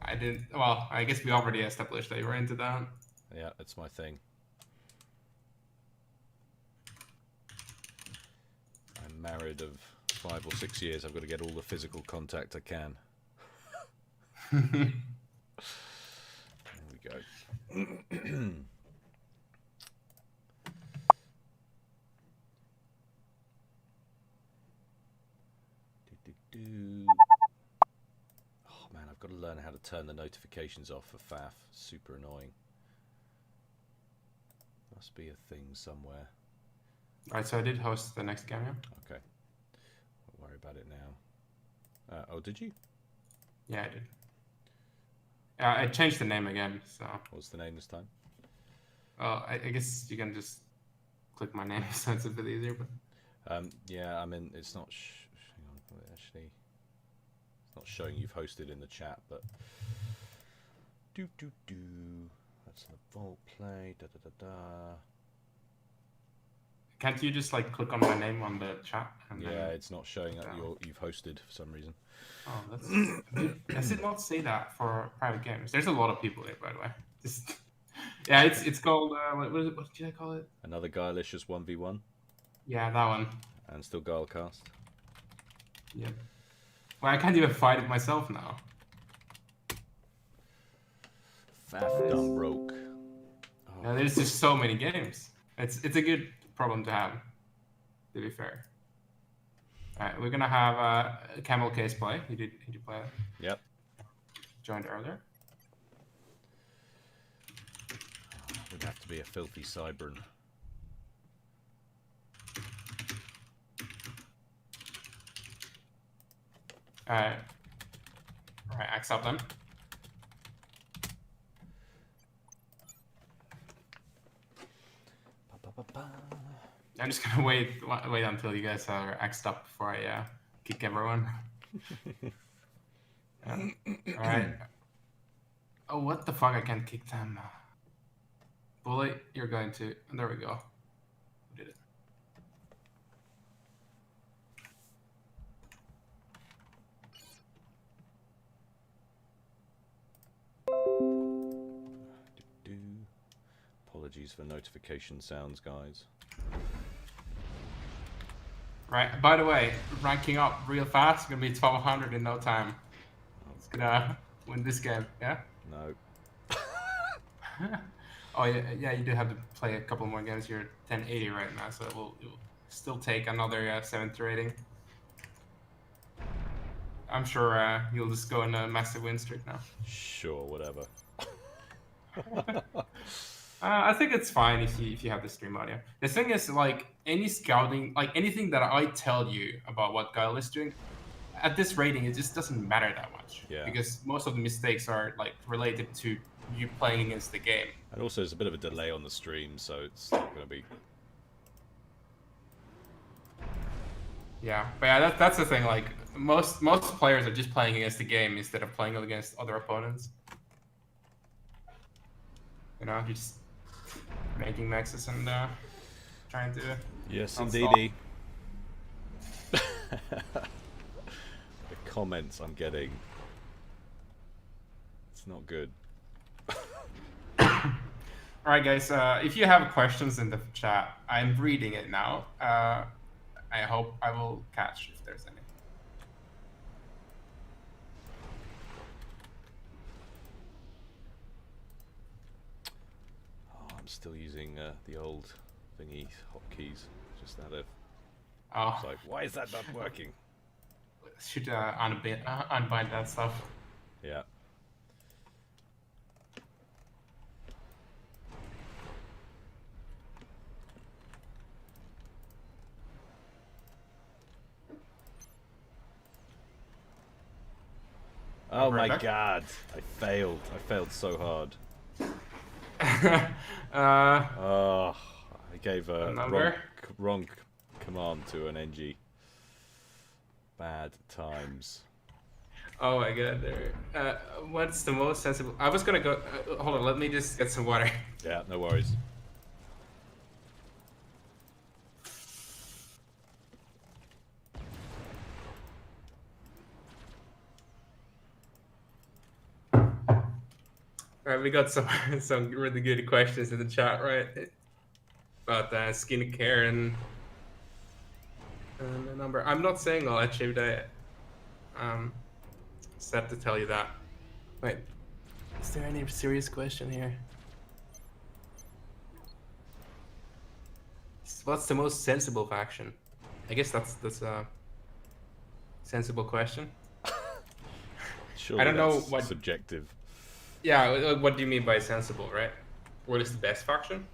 I didn't. Well, I guess we already established that you were into that. Yeah, that's my thing. I'm married of 5 or 6 years. I've got to get all the physical contact I can. There we go. Oh man, I've got to learn how to turn the notifications off for FAF. Super annoying. Must be a thing somewhere. All right. So I did host the next game. Yeah. Okay. Don't worry about it now. Oh, did you? Yeah, I did. I changed the name again. So. What's the name this time? I guess you can just click my name, so it's a bit easier. But Yeah, I mean, it's not. Hang on, actually, it's not showing you've hosted in the chat, but that's a vault play. Da da da da. can't you just like click on my name on the chat? And Yeah, then... it's not showing that you've hosted for some reason. Oh, that's. Does it not say that for private games? There's a lot of people there, by the way. Just... Yeah, it's called. What did I call it? Another Guylicious 1v1. Yeah, that one. And still Guilecast. Yep. Well, I can't even fight it myself now. Faff done broke. Oh. Yeah, there's just so many games. It's a good problem to have, to be fair. Alright, we're gonna have a Camel Case play. He did play it. Yep. Joined earlier. Would have to be a filthy Cybern. Alright, accept them. I'm just gonna wait until you guys are axed up before I kick everyone. Alright. Oh, what the fuck? I can't kick them. Bully, you're going to. There we go. We did it. Apologies for notification sounds, guys. Right, by the way, ranking up real fast. It's gonna be 1200 in no time. It's gonna win this game, yeah? No. Oh, yeah, you do have to play a couple more games. You're 1080 right now, so it will still take another 70 rating. I'm sure you'll just go on a massive win streak now. Sure, whatever. I think it's fine if you have the stream audio. The thing is, like, any scouting, like anything that I tell you about what Gyle is doing, at this rating, it just doesn't matter that much. Yeah. Because most of the mistakes are like related to you playing against the game. And also, there's a bit of a delay on the stream, so it's not going to be. Yeah, but yeah, that's the thing. Like most players are just playing against the game instead of playing against other opponents. You know, just making maxes and trying to. Yes, indeedy. The comments I'm getting. It's not good. Alright guys, if you have questions in the chat, I'm reading it now. I hope I will catch if there's any. Oh, I'm still using the old thingy hotkeys. Just out of. Oh. It's like, why is that not working? Should unbind that stuff. Yeah. Oh my Right. god! I failed. I failed so hard. Oh, I gave a wrong command to an NG. Bad times. Oh my god, there. What's the most sensible? I was gonna go. Hold on, let me just get some water. Yeah, no worries. Alright, we got some some really good questions in the chat, right? About skincare and the number. I'm not saying I'll achieve that. Sad to tell you that. Wait, is there any serious question here? What's the most sensible faction? I guess that's a sensible question. Surely I don't know that's what subjective. Yeah, what do you mean by sensible, right? What is the best faction?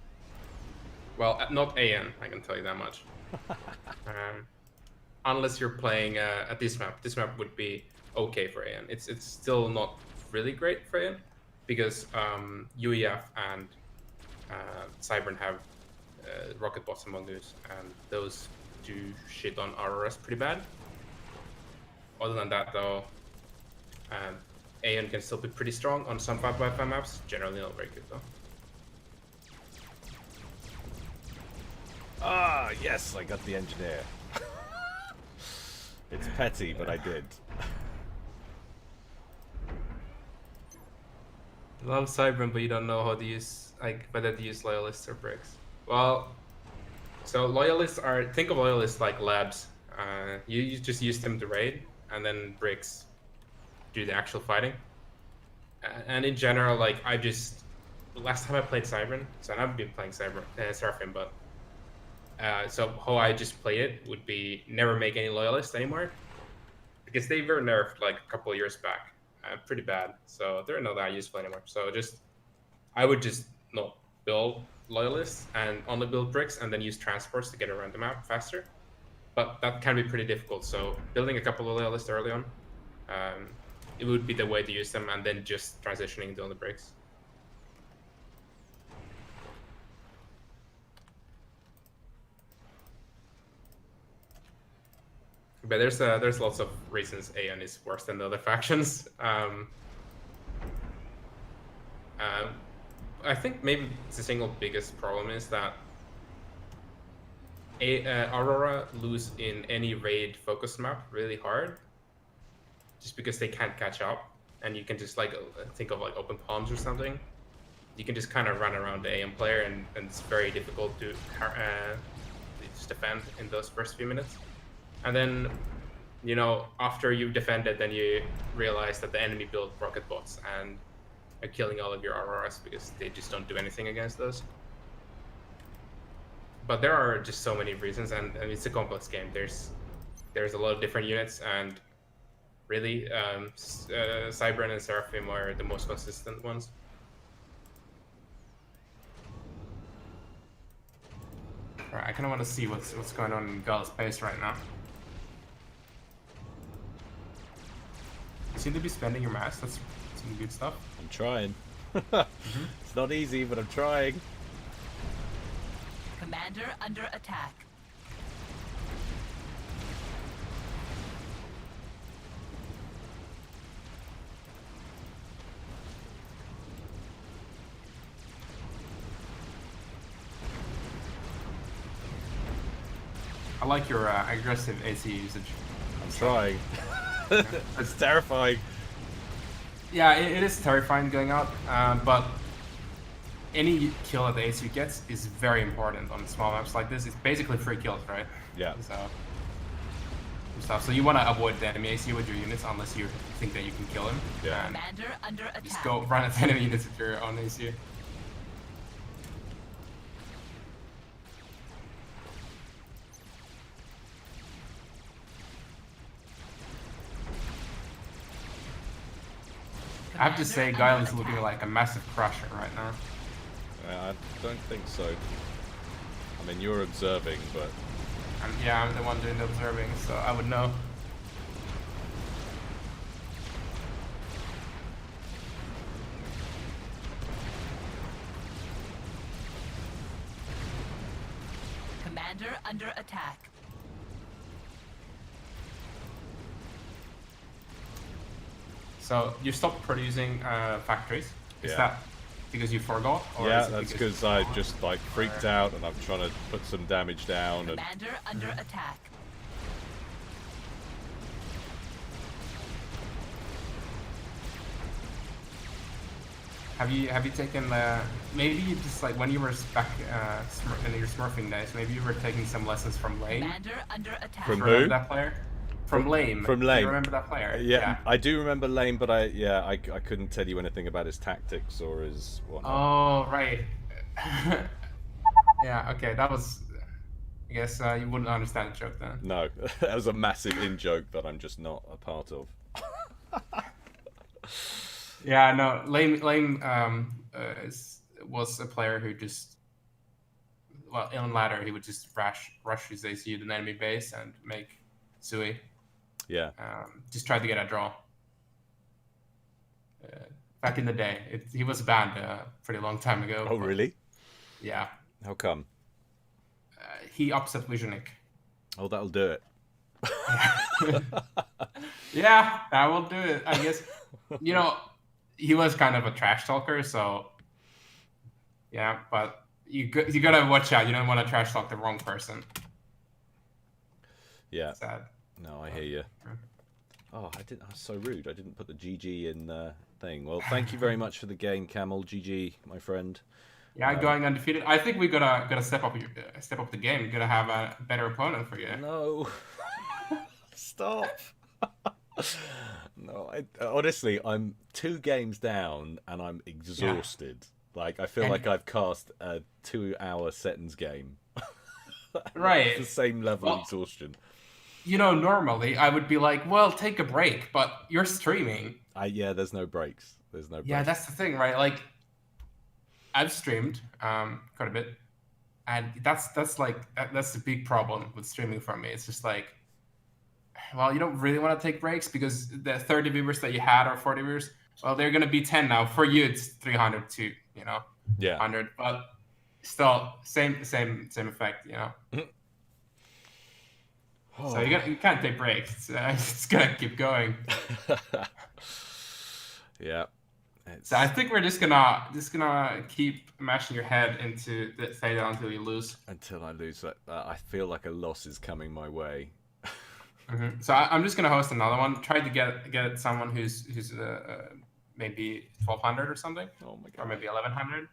Well, not AN, I can tell you that much. Unless you're playing at this map. This map would be okay for AN. It's still not really great for AN because UEF and Cybern have rocket bots and mongoose, and those do shit on RRS pretty bad. Other than that, though, AN can still be pretty strong on some 5x5 maps. Generally not very good, though. Ah, yes, I got the engineer. It's petty, but I did. Love Cybern, but you don't know how to use, like, whether to use loyalists or bricks. Well, so loyalists are, think of loyalists like labs. You just use them to raid, and then bricks do the actual fighting. And in general, like, last time I played Cybern, so I've been playing Seraphim, but so how I just play it would be never make any loyalists anymore, because they were nerfed like a couple of years back, pretty bad. So they're not that useful anymore. So I would just not build loyalists and only build bricks, and then use transports to get around the map faster. But that can be pretty difficult. So building a couple of loyalists early on, it would be the way to use them, and then just transitioning to on the bricks. But there's lots of reasons AN is worse than the other factions. I think maybe the single biggest problem is that Aurora lose in any raid focus map really hard, just because they can't catch up, and you can just like think of like open palms or something. You can just kind of run around the AM player, and it's very difficult to just defend in those first few minutes. And then, you know, after you've defended, then you realize that the enemy built rocket bots and are killing all of your Auroras because they just don't do anything against those. But there are just so many reasons, and it's a complex game. There's a lot of different units, and really, Cybern and Seraphim are the most consistent ones. Alright, I kind of want to see what's going on in Gyle's base right now. You seem to be spending your mass. That's some good stuff. I'm trying. It's not easy, but I'm trying. Commander under attack. I like your aggressive AC usage. I'm trying. It's terrifying. Yeah, it is terrifying going out, but any kill that the AC gets is very important on small maps like this. It's basically free kills, right? Yeah. So you want to avoid the enemy AC with your units unless you think that you can kill him. Yeah. And Commander under attack. just go run at the enemy units with your own AC. I have to say, Gyle is looking like a massive crusher right now. I don't think so. I mean, you're observing, but... Yeah, I'm the one doing the observing, so I would know. Commander under attack. So you stopped producing factories. Is Yeah. that because you forgot? Or Yeah, is it that's because because I just like freaked out and I'm trying to put some damage down and Commander under attack. Have you taken maybe you just like when you were back in your smurfing days, maybe you were taking some lessons from Lame? Commander under attack. From Remember who? that player? From Lame. From Do Lame. you remember that player? Yeah, I do remember Lane, but I couldn't tell you anything about his tactics or his whatnot. Oh right. Yeah. Okay. That was. I guess you wouldn't understand the joke then. No, that was a massive in joke that I'm just not a part of. Yeah. No. Lame was a player who just. Well, in ladder, he would just rush his AC to an enemy base and make Sui. Yeah. Just tried to get a draw. Back in the day, he was banned a pretty long time ago. Oh, really? Yeah. How come? He upset Visionik. Oh, that'll do it. Yeah, that will do it. I guess, he was kind of a trash talker, so yeah, but you gotta watch out. You don't want to trash talk the wrong person. Yeah. Sad. No, I hear you. Oh, I was so rude. I didn't put the GG in thing. Well, thank you very much for the game, Camel. GG, my friend. Yeah, going undefeated. I think we gotta step up the game. We're gonna have a better opponent for you. No. Stop. No, honestly, I'm 2 games down and I'm exhausted. Yeah. Like, I feel like I've cast a 2-hour sentence game. Right. It's the same level of exhaustion. Normally I would be like, well, take a break, but you're streaming. Yeah, there's no breaks. Yeah, that's the thing, right? Like, I've streamed quite a bit, and that's the big problem with streaming for me. It's just like, well, you don't really want to take breaks because the 30 viewers that you had or 40 viewers, well, they're gonna be 10 now. For you, it's 300 too, yeah, 100, but still same effect, So you can't take breaks. It's gonna keep going. Yeah. So I think we're just gonna keep mashing your head into the theta until you lose. Until I lose that, I feel like a loss is coming my way. Mm-hmm. So I'm just gonna host another one. Try to get someone who's maybe 1200 or something. Oh my god. Or maybe 1100.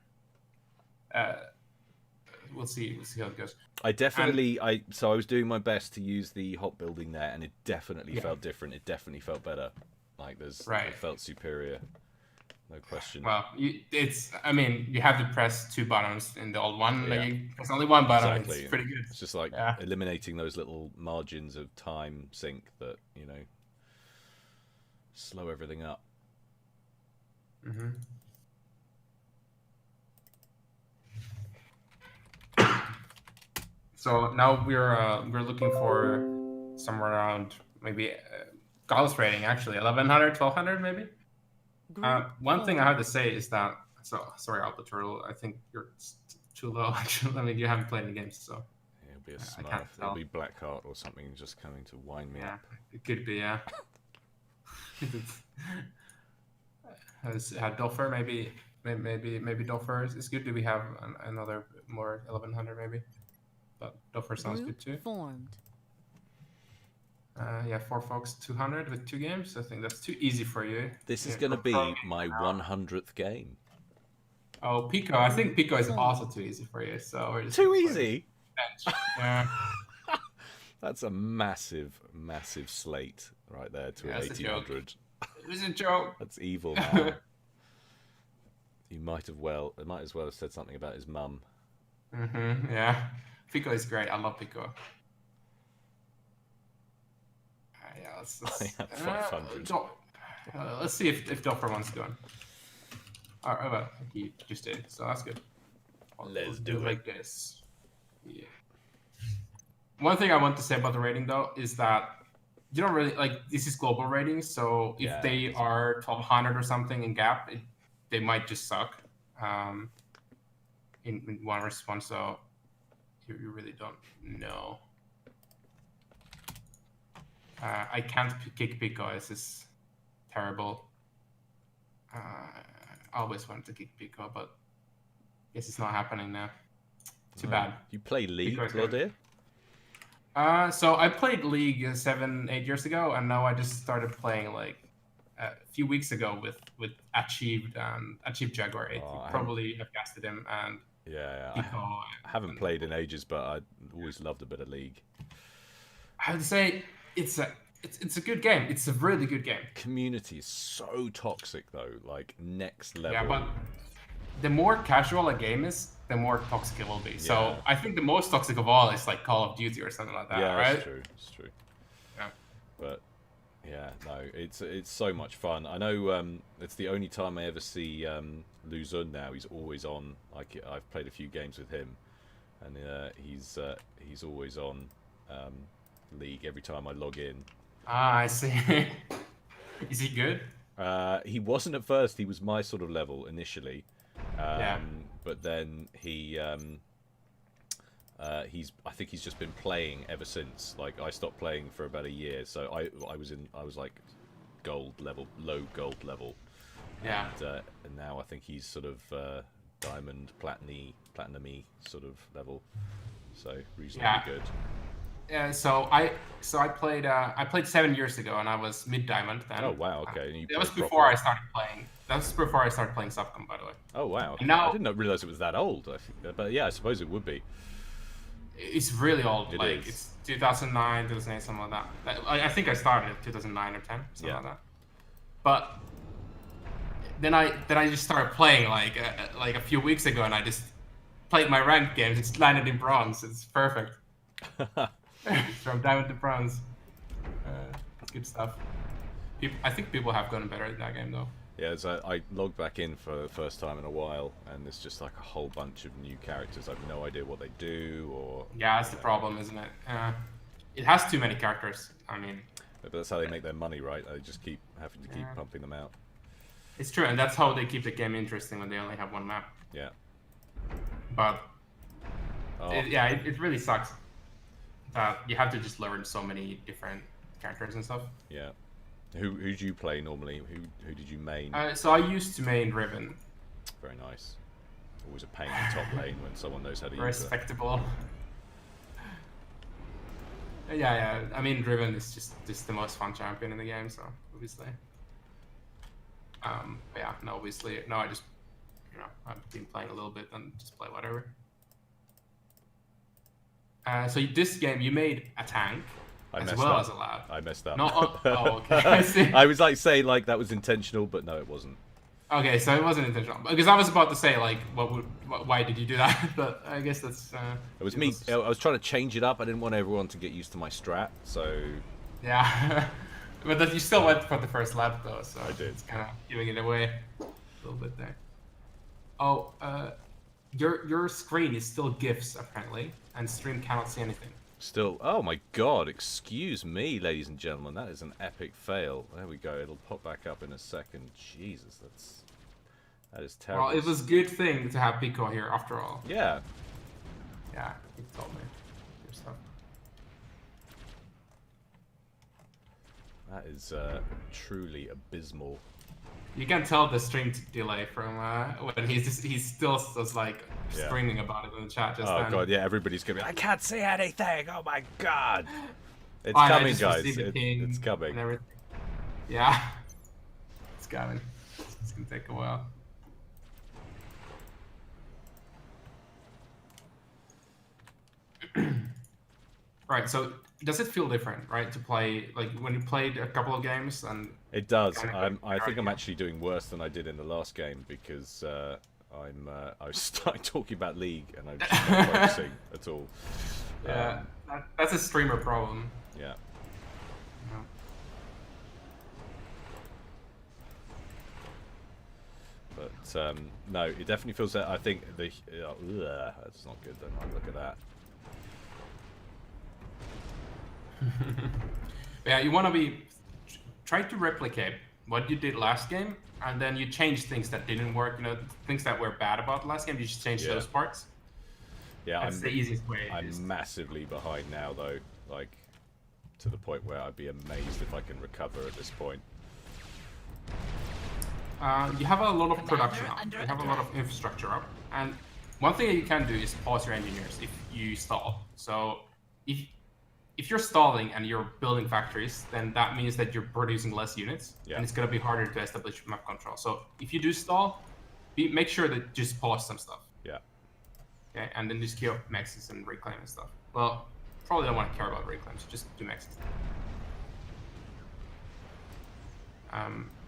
We'll see how it goes. So I was doing my best to use the hot building there, and it definitely felt different. It definitely felt better. Like it felt superior. No question. Well, you have to press 2 buttons in the old one. Yeah. Like, you press only 1 button. Exactly. It's pretty good. It's just like eliminating those little margins of time sync that, slow everything up. Mm-hmm. So now we're looking for somewhere around maybe Gyle's rating actually 1100, 1200 maybe. One thing I have to say is that sorry, Alpha Turtle. I think you're too low. Actually, I mean you haven't played any games, so It'll be a Smurf. It'll be Blackheart or something just coming to wind me up. It could be, yeah. Dolfer maybe Dolfer is good. Do we have another more 1100 maybe? But Dolfer sounds good too. Formed. Yeah, 4 folks 200 with 2 games. I think that's too easy for you. This is going to be my 100th game. Oh, Pico. I think Pico is also too easy for you. So we're just too easy? Bench. Yeah. That's a massive, massive slate right there to an 1800. It was a joke. That's evil, man. You might as well have said something about his mum. Mm-hmm. Yeah. Pico is great. I love Pico. Yeah, let's I have 500. Let's see if Dolfer wants to go on. Well, he just did, so that's good. Let's do it like this. Yeah. One thing I want to say about the rating though is that you don't really this is global ratings, so if they are 1200 or something in gap, they might just suck in one response. So you really don't know. I can't kick Pico. This is terrible. I always wanted to kick Pico, but guess it's not happening now. Too bad. You play League, Because, Blodir? So I played League 7-8 years ago, and now I just started playing like a few weeks ago with Achieved Jaguar 8. Oh, You probably have guessed him, and Yeah, Pico. I haven't played in ages, but I always loved a bit of League. I would say it's a good game. It's a really good game. Community is so toxic though, like next level. Yeah, but the more casual a game is, the more toxic it will be. So Yeah. I think the most toxic of all is like Call of Duty or something like that, Yeah, right? that's true. It's true. Yeah. But yeah, no, it's so much fun. I know it's the only time I ever see Luzun now. He's always on. Like I've played a few games with him, and he's always on League every time I log in. Ah, I see. Is he good? He wasn't at first. He was my sort of level initially. Yeah. But then I think he's just been playing ever since. Like I stopped playing for about a year, so I was like gold level, low gold level. Yeah. And now I think he's sort of diamond, platinumy sort of level. So reasonably good. Yeah. So I played 7 years ago, and I was mid diamond then. Oh wow, okay. And you That was played before proper. I started playing. That was before I started playing Subcom, by the way. Oh wow. Okay. Now- I didn't realize it was that old. But yeah, I suppose it would be. It's really old. It like is. it's 2009, 2008, something like that. I think I started in 2009 or 10, something Yeah. like that. But then I just started playing like a few weeks ago, and I just played my ranked games. It's landed in bronze. It's perfect. From diamond to bronze. Good stuff. I think people have gotten better at that game though. Yeah, so I logged back in for the first time in a while, and there's just like a whole bunch of new characters. I have no idea what they do, or Yeah, that's the problem, isn't it? It has too many characters. I mean, but that's how they make their money, right? They just keep having to keep Yeah. pumping them out. it's true, and that's how they keep the game interesting when they only have one map. Yeah. But Oh, it really sucks that you have to just learn so many different characters and stuff. yeah. Who do you play normally? Who did you main? So I used to main Riven. Very nice. Always a pain in top lane when someone knows how to use it. Respectable. Yeah. I mean, Riven is just the most fun champion in the game, so obviously. Yeah. No, obviously, no. I just, I've been playing a little bit and just play whatever. So this game, you made a tank I as messed well up. as a lab. I messed up. No, oh, okay. I see. I was like saying like that was intentional, but no, it wasn't. Okay, so it wasn't intentional because I was about to say like, why did you do that? But I guess that's. It was me. I was trying to change it up. I didn't want everyone to get used to my strat, so Yeah, but that you still went for the first lap though, so I did. it's kind of giving it away a little bit there. Oh, your screen is still GIFs apparently, and stream cannot see anything. still. Oh my god! Excuse me, ladies and gentlemen. That is an epic fail. There we go. It'll pop back up in a second. Jesus, that is terrible. Well, it was a good thing to have Pico here after all. Yeah. Yeah, he told me your stuff. That is truly abysmal. You can tell the stream delay from when he's still just like Yeah. screaming about it in the chat just Oh then. god, yeah, everybody's gonna be I can't see anything! Oh my god! It's I coming, just guys. received the ping It's coming. and everything. Yeah, it's coming. It's gonna take a while. Right, so does it feel different, right, to play, like, when you played a couple of games and... It does. Kinda I think I'm yeah. actually doing worse than I did in the last game because I was starting talking about League and I'm just not focusing at all. Yeah, that's a streamer problem. Yeah. Yeah. But no, it definitely feels that. I think that's not good. Then look at that. Yeah, you want to try to replicate what you did last game, and then you change things that didn't work. Things that were bad about the last game. You just change Yeah. those parts. Yeah, That's the easiest way. I'm massively behind now, though. Like, to the point where I'd be amazed if I can recover at this point. You have a lot of production Commander up. under You have a lot of attack. infrastructure up. And one thing that you can do is pause your engineers if you stall. So if you're stalling and you're building factories, then that means that you're producing less units, Yeah. and it's going to be harder to establish map control. So if you do stall, make sure that just pause some stuff. Yeah. Okay, and then just queue up mexes and reclaim and stuff. Well, probably don't want to care about reclaims. Just do mexes.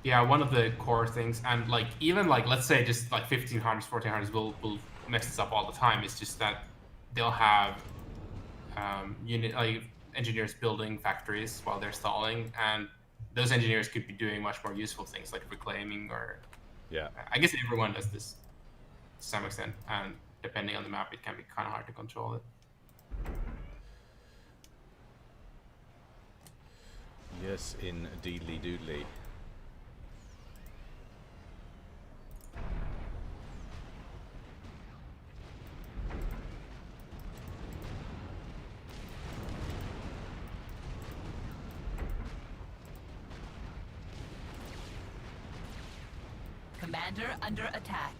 Yeah, one of the core things, and like even like let's say just like 1500s, 1400s will mess this up all the time. It's just that they'll have engineers building factories while they're stalling, and those engineers could be doing much more useful things like reclaiming or. Yeah. I guess everyone does this to some extent, and depending on the map, it can be kind of hard to control it. Yes, indeedly doodly. Commander under attack.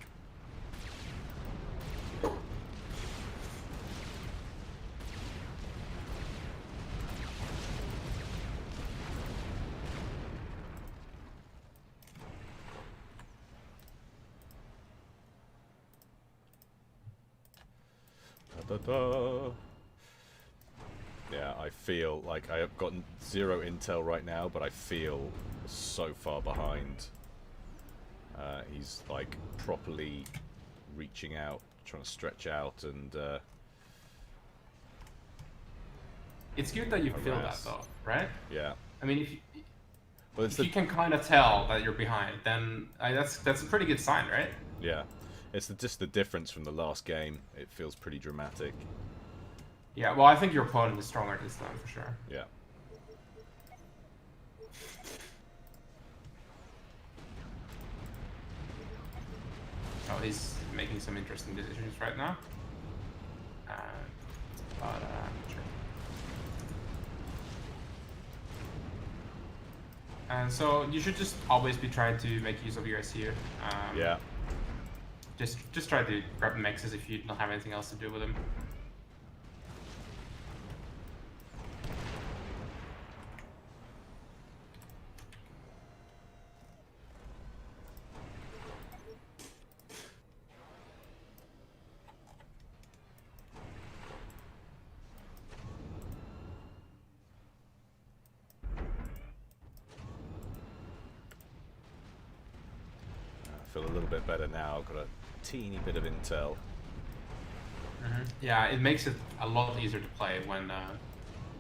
Da, da, da. Yeah, I feel like I have gotten 0 intel right now, but I feel so far behind. He's like properly reaching out, trying to stretch out, and It's good that you feel that harass. though, right? Yeah. I mean, if you, Well, it's if you can kind of tell that you're behind, then that's a pretty good sign, right? yeah, it's just the difference from the last game. It feels pretty dramatic. Yeah, well, I think your opponent is stronger this time for sure. Yeah. Oh, he's making some interesting decisions right now. Sure. And so you should just always be trying to make use of your SU. Yeah. Just try to grab the mexes if you don't have anything else to do with them. I feel a little bit better now. I've got a teeny bit of intel. Yeah, it makes it a lot easier to play when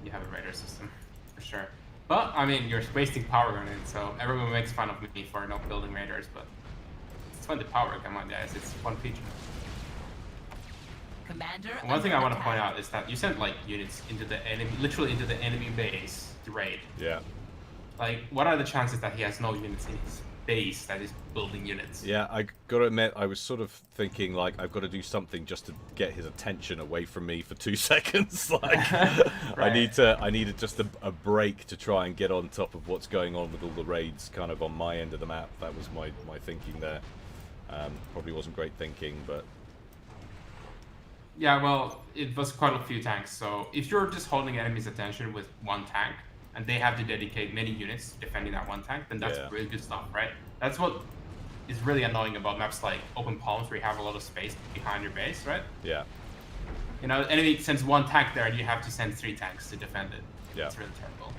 you have a radar system, for sure. But, I mean, you're wasting power on it, so everyone makes fun of me for not building radars, but it's fun to power, come on guys, it's one feature. Commander And one thing I under want to point attack. out is that you sent, like, units into the enemy, literally into the enemy base to raid. Yeah. Like, what are the chances that he has no units in his base that is building units? Yeah, I gotta admit, I was sort of thinking, like, I've got to do something just to get his attention away from me for 2 seconds. Like, Right. I needed just a break to try and get on top of what's going on with all the raids kind of on my end of the map. That was my thinking there. Probably wasn't great thinking, but Yeah, well, it was quite a few tanks, so if you're just holding enemy's attention with one tank, and they have to dedicate many units to defending that one tank, then that's Yeah. really good stuff, right? That's what is really annoying about maps like Open Palms, where you have a lot of space behind your base, right? yeah, You know, enemy sends one tank there, and you have to send 3 tanks to defend it. Yeah. It's really terrible.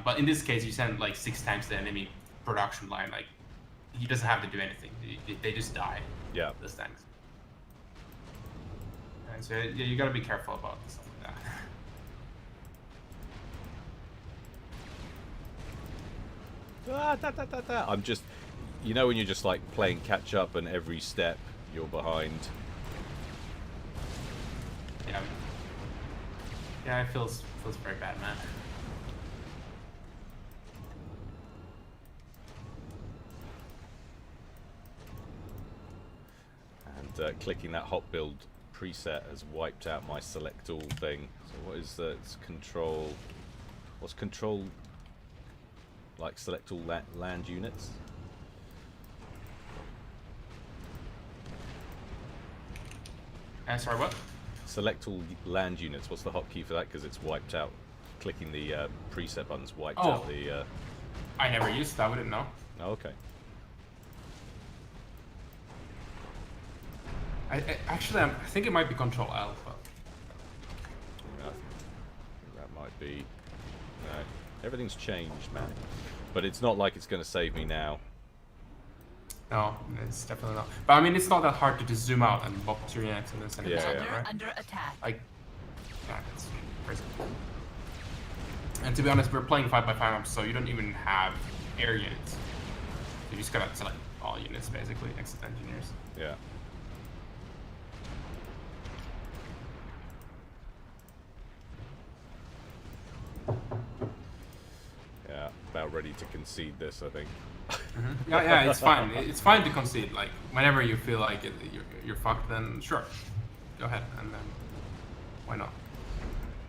But in this case, you send like 6 tanks to the enemy production line. Like, he doesn't have to do anything. They just die. yeah. Those tanks. And so yeah, you gotta be careful about stuff like that. I'm just, you know, when you're just like playing catch up and every step you're behind. Yeah. Yeah, it feels very bad, man. And clicking that hot build preset has wiped out my select all thing. So what is that? It's control. What's control? Like select all land units. Sorry, what? Select all land units. What's the hotkey for that? Because it's wiped out. Clicking the preset buttons wiped out the. I never used that. I wouldn't know. Oh, okay. Actually, I think it might be Control L. But... Yeah, that might be. No, everything's changed, man. But it's not like it's going to save me now. No, it's definitely not. But I mean, it's not that hard to just zoom out and box your units and then send it Yeah, back, yeah. right? Under attack. Like, yeah, it's crazy. And to be honest, we're playing 5x5 maps, so you don't even have air units. You just gotta select all units, basically, except engineers. Yeah. Yeah, about ready to concede this, I think. Yeah, it's fine. It's fine to concede. Like, whenever you feel like you're fucked, then sure, go ahead, and then why not?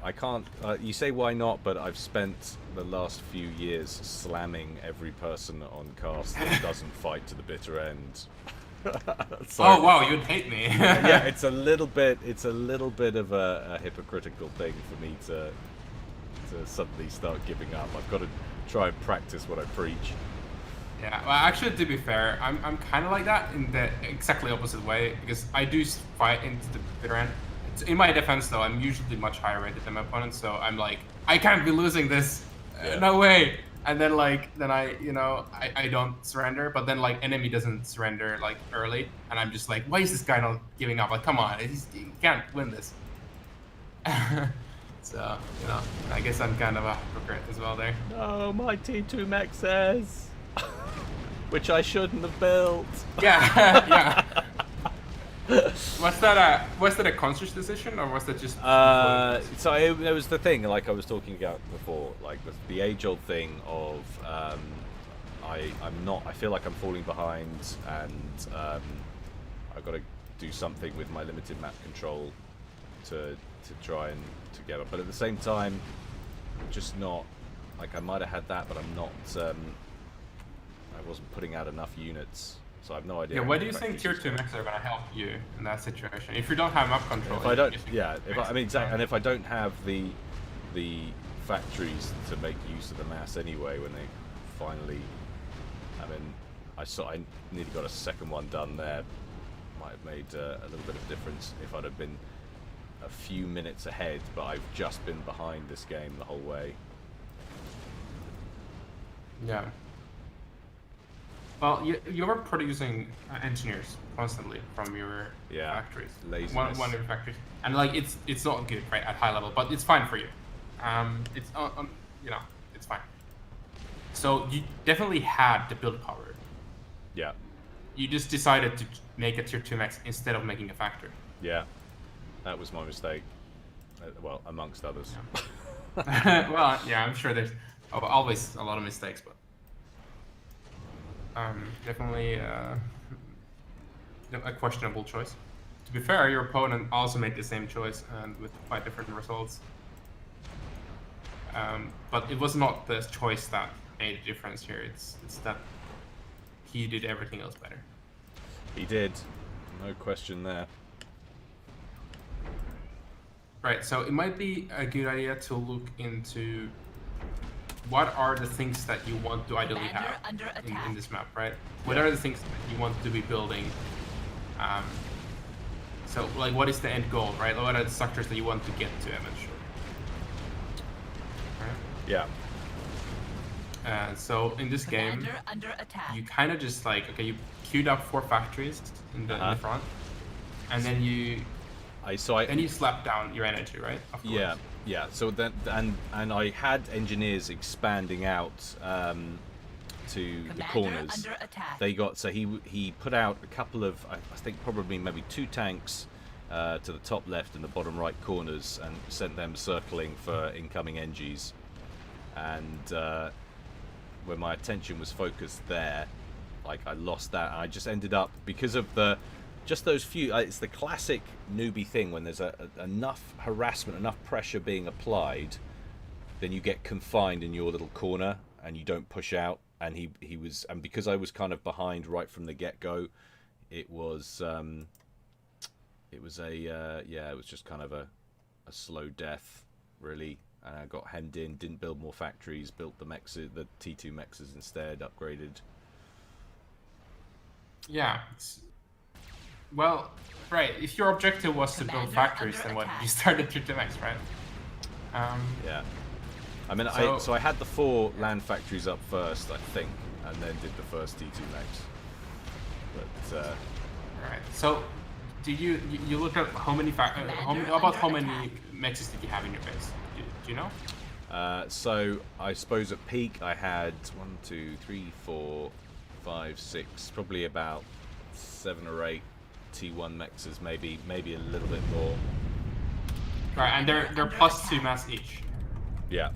I can't. You say why not, but I've spent the last few years slamming every person on cast that doesn't fight to the bitter end. So, Oh wow, you'd hate me. yeah, it's a little bit of a hypocritical thing for me to suddenly start giving up. I've got to try and practice what I preach. Yeah, well, actually, to be fair, I'm kind of like that in the exactly opposite way, because I do fight into the bitter end. In my defense, though, I'm usually much higher rated than my opponent, so I'm like, I can't be losing this. Yeah. No way. And then I don't surrender, but then like enemy doesn't surrender like early, and I'm just like, why is this guy not giving up? Like, come on, he can't win this. So, I guess I'm kind of a hypocrite as well there. No, my T2 mech says, which I shouldn't have built. Yeah, yeah. Was that a conscious decision, or was that just? So it was the thing, like I was talking about before, like the age-old thing of I feel like I'm falling behind, and I've got to do something with my limited map control to try and to get up. But at the same time, just not like I might have had that, but I'm not. I wasn't putting out enough units. So I have no idea. Yeah, why do you think tier 2 mechs are going to help you in that situation? If you don't have map control. If I don't, yeah. I mean, exactly. And if I don't have the factories to make use of the mass anyway, when they finally, I mean, I nearly got a second one done there. Might have made a little bit of difference if I'd have been a few minutes ahead, but I've just been behind this game the whole way. Yeah. Well, you're producing engineers constantly from your factories. Laziness. One of your factories, and like it's not good, right, at high level, but it's fine for you. It's it's fine. So you definitely had the build power. Yeah. You just decided to make a tier 2 max instead of making a factory. Yeah. That was my mistake. Well, amongst others. Yeah. Well, yeah, I'm sure there's always a lot of mistakes, but. Definitely a questionable choice. To be fair, your opponent also made the same choice and with quite different results. But it was not the choice that made a difference here. It's that he did everything else better. He did. No question there. Right, so it might be a good idea to look into what are the things that you want to ideally have in this map, right? What are the things that you want to be building? So, like, what is the end goal, right? What are the structures that you want to get to eventually? Right? Yeah. So, in this game, you kind of just like, okay, you queued up 4 factories in the front, and then you slap down your energy, right? Of course. Yeah. Yeah, so then and I had engineers expanding out to the corners. They got he put out a couple of I think probably maybe 2 tanks to the top left and the bottom right corners, and sent them circling for incoming NGs. And when my attention was focused there, like I lost that. I just ended up, because of the just those few. It's the classic newbie thing when there's enough harassment, enough pressure being applied, then you get confined in your little corner and you don't push out. And he was, and because I was kind of behind right from the get go, it was just kind of a slow death, really. And I got hemmed in, didn't build more factories, built the T2 mexes instead, upgraded. Yeah. Well, right. If your objective was to build Commander factories, under then what? attack. You started to max, right? Yeah. I mean, So I had the 4 land factories up first, I think, and then did the first T2 mex. But right. So, did you looked at how many how many mexes did you have in your base? Do you know? so I suppose at peak I had 1, 2, 3, 4, 5, 6, probably about 7 or 8 T1 mexes, maybe a little bit more. Right, and they're +2 mass each, Yeah,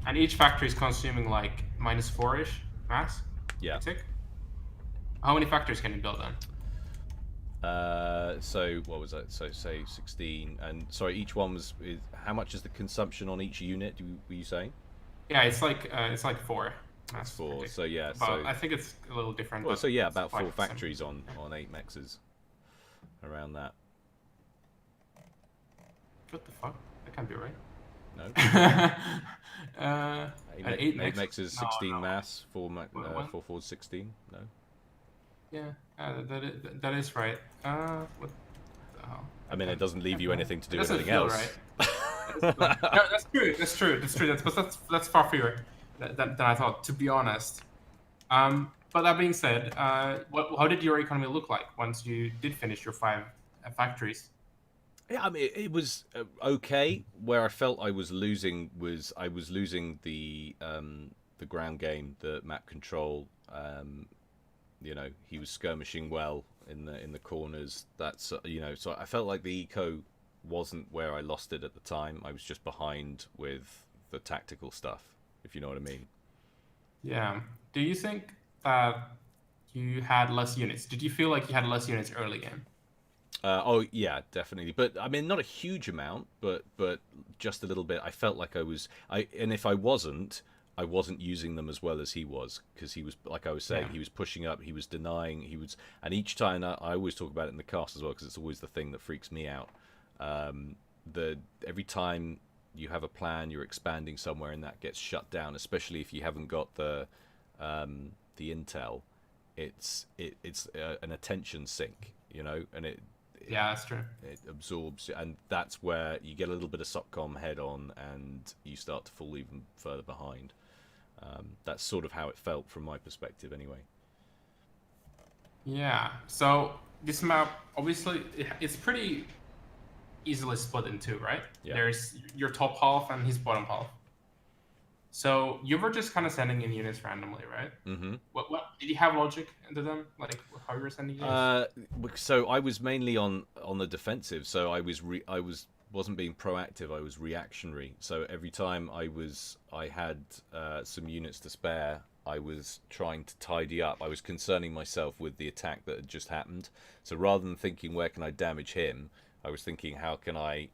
and each factory is consuming like -4-ish mass. yeah. I think. How many factories can you build then? So what was that? So say 16, and sorry, each one was. How much is the consumption on each unit? Were you saying? Yeah, it's like 4 mass. 4. I think. So yeah. But So I think it's a little different. well, but so yeah, it's about 4 quite factories on 8 mexes. Around that. What the fuck? That can't be right. No. 8 8 mexes, 16 no. mass, 4 What? 4 4 16. No. Yeah, that is right. What the hell? I mean, it doesn't leave you anything to do It with doesn't anything feel else. right. No, that's true. That's far fewer than I thought, to be honest. But that being said, how did your economy look like once you did finish your 5 factories? Yeah, I mean, it was okay. Where I felt I was losing the ground game, the map control. You know, he was skirmishing well in the corners. That's so I felt like the eco wasn't where I lost it at the time. I was just behind with the tactical stuff, if you know what I mean. Yeah. Do you think that you had less units? Did you feel like you had less units early game? Oh yeah, definitely. But I mean, not a huge amount, but just a little bit. I felt like and if I wasn't using them as well as he was, because he was, like I was saying, he was pushing up, he was denying, and each time I always talk about it in the cast as well, because it's always the thing that freaks me out. Every time you have a plan, you're expanding somewhere, and that gets shut down, especially if you haven't got the intel. It's an attention sink, and yeah, that's true. It absorbs, and that's where you get a little bit of SOCCOM head on, and you start to fall even further behind. That's sort of how it felt from my perspective, anyway. Yeah. So this map, obviously, it's pretty easily split in two, right? Yeah. There's your top half and his bottom half. So you were just kind of sending in units randomly, right? Mm-hmm. What did you have logic into them, like how you were sending units? So I was mainly on the defensive. So I wasn't being proactive. I was reactionary. So every time I had some units to spare, I was trying to tidy up. I was concerning myself with the attack that had just happened. So rather than thinking where can I damage him, I was thinking how can I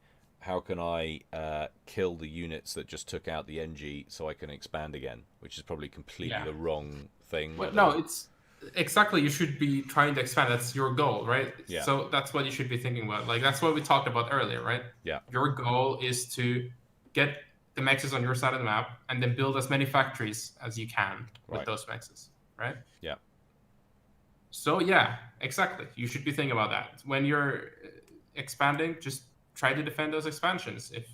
kill the units that just took out the NG so I can expand again, which is probably completely the wrong thing. Well, no, it's exactly, you should be trying to expand. That's your goal, right? Yeah. So that's what you should be thinking about. Like, that's what we talked about earlier, right? Yeah. Your goal is to get the mexes on your side of the map and then build as many factories as you can with those mexes, right? Yeah. So yeah, exactly. You should be thinking about that. When you're expanding, just try to defend those expansions if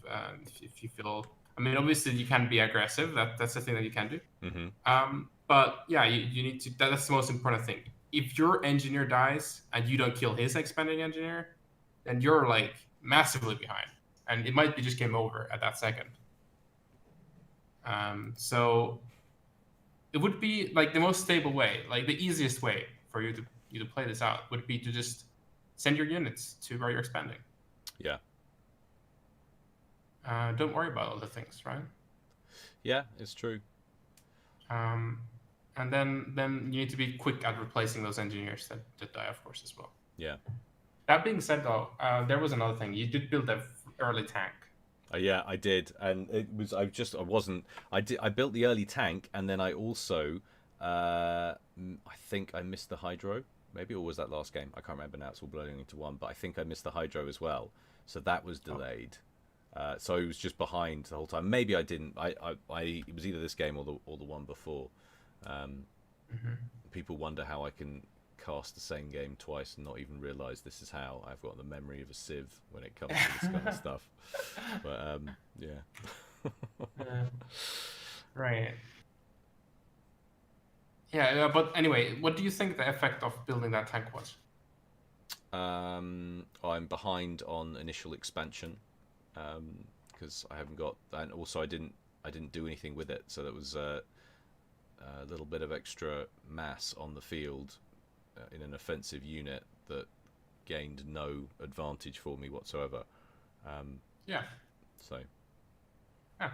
you feel. I mean, obviously you can be aggressive. That's the thing that you can do. Mm-hmm. But yeah, you need to. That's the most important thing. If your engineer dies and you don't kill his expanding engineer, then you're like massively behind, and it might be just game over at that second. So it would be like the most stable way, like the easiest way for you to play this out would be to just send your units to where you're expanding. Yeah. Don't worry about other things, right? Yeah, it's true. And then you need to be quick at replacing those engineers that die, of course, as well. Yeah. That being said, though, there was another thing. You did build an early tank. Yeah, I did, and it was I built the early tank, and then I also I think I missed the hydro, maybe, or was that last game? I can't remember now. It's all blowing into one, but I think I missed the hydro as well, so that was delayed. So it was just behind the whole time. Maybe I didn't. It was either this game or the one before. People wonder how I can cast the same game twice and not even realize this is how. I've got the memory of a sieve when it comes to this kind of stuff. But yeah. Right. Yeah, but anyway, what do you think the effect of building that tank was? I'm behind on initial expansion because I haven't got, and also I didn't do anything with it, so that was a little bit of extra mass on the field in an offensive unit that gained no advantage for me whatsoever. Yeah. So. Yeah,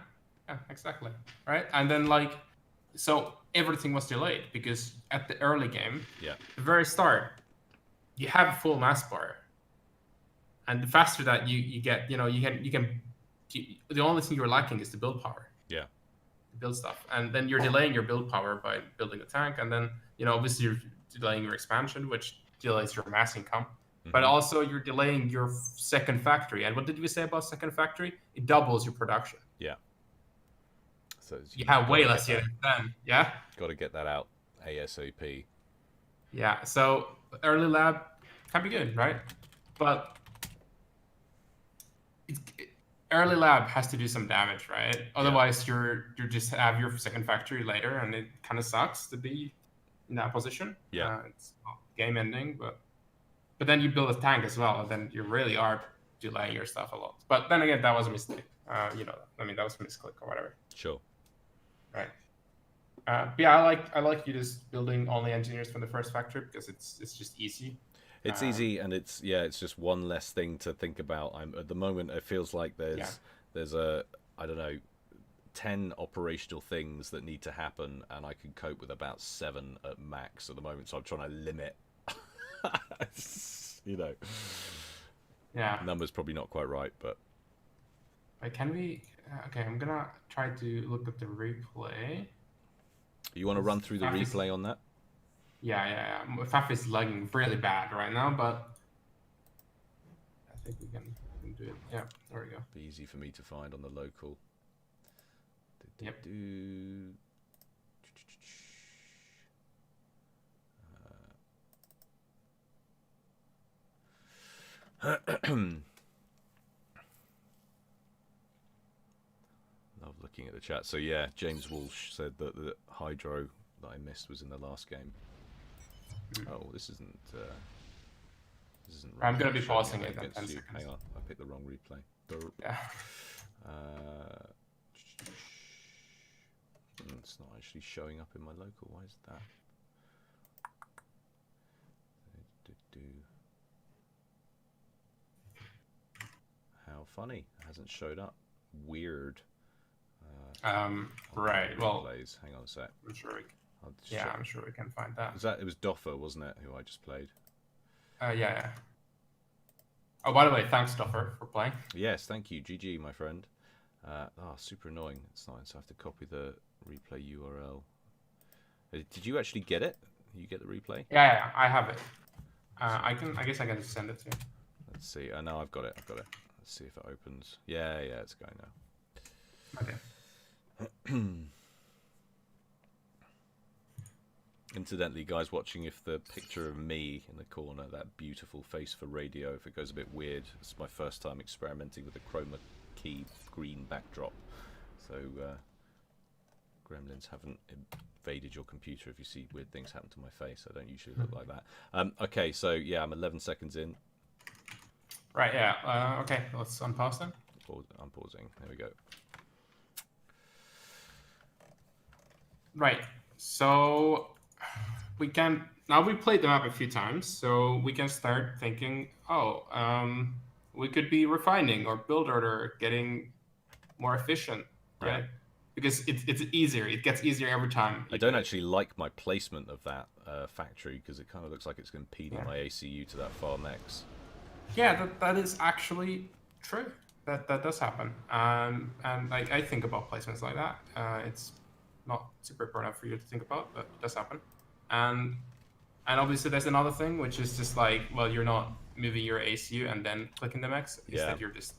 exactly. Right, and then so everything was delayed because at the early game, the very start, you have full mass bar, and the faster that you get, the only thing you're lacking is the build power. Yeah. Build stuff, and then you're delaying your build power by building a tank, and then obviously you're delaying your expansion, which delays your mass income, but also you're delaying your second factory. And what did we say about second factory? It doubles your production. Yeah. So you have way less units then. Yeah. Got to get that out ASAP. Yeah. So early lab can be good, right? But early lab has to do some damage, right? Otherwise, you're just have your second factory later, and it kind of sucks to be in that position. Yeah, it's not game ending, but then you build a tank as well, and then you really are delaying your stuff a lot. But then again, that was a mistake. That was a misclick or whatever. Sure. Right. But yeah, I like you just building only engineers from the first factory because it's just easy. It's easy, and it's just one less thing to think about. At the moment, it feels like there's a, I don't know, 10 operational things that need to happen, and I can cope with about 7 at max at the moment. So I'm trying to limit. Yeah. Number's probably not quite right, but. Can we? Okay, I'm gonna try to look at the replay. You want to run through the replay on that? Yeah. FAF is lagging really bad right now, but I think we can do it. Yeah, there we go. Be easy for me to find on the local. Yep. Love looking at the chat. So yeah, James Walsh said that the hydro that I missed was in the last game. Oh, this isn't. I'm gonna be pausing it in 10 seconds. Hang on, I picked the wrong replay. Yeah. It's not actually showing up in my local. Why is that? How funny! It hasn't showed up. Weird. Right. Well, replays. Hang on a sec. I'm sure I'm sure we can find that. It was Doffer, wasn't it, who I just played? Yeah. Oh, by the way, thanks, Doffer, for playing. Yes, thank you. GG, my friend. Super annoying. It's nice. I have to copy the replay URL. Did you actually get it? You get the replay? Yeah, I have it. I guess I can just send it to you. Let's see. No, I've got it. Let's see if it opens. Yeah, it's going now. Okay. Incidentally, guys watching, if the picture of me in the corner, that beautiful face for radio, if it goes a bit weird, it's my first time experimenting with a chroma key green backdrop. So gremlins haven't invaded your computer if you see weird things happen to my face. I don't usually look like that. Okay, so yeah, I'm 11 seconds in. Right, yeah. Okay, let's unpause them. I'm pausing. There we go. Right, so we can, now we played the map a few times, so we can start thinking, we could be refining or build order, getting more efficient, right? because it's easier. It gets easier every time. I don't actually like my placement of that factory because it kind of looks like it's impeding my ACU to that far next. Yeah, that is actually true. That does happen. And I think about placements like that. It's not super important for you to think about, but it does happen. And obviously there's another thing, which is just like, well, you're not moving your ACU and then clicking the max. Instead, you're just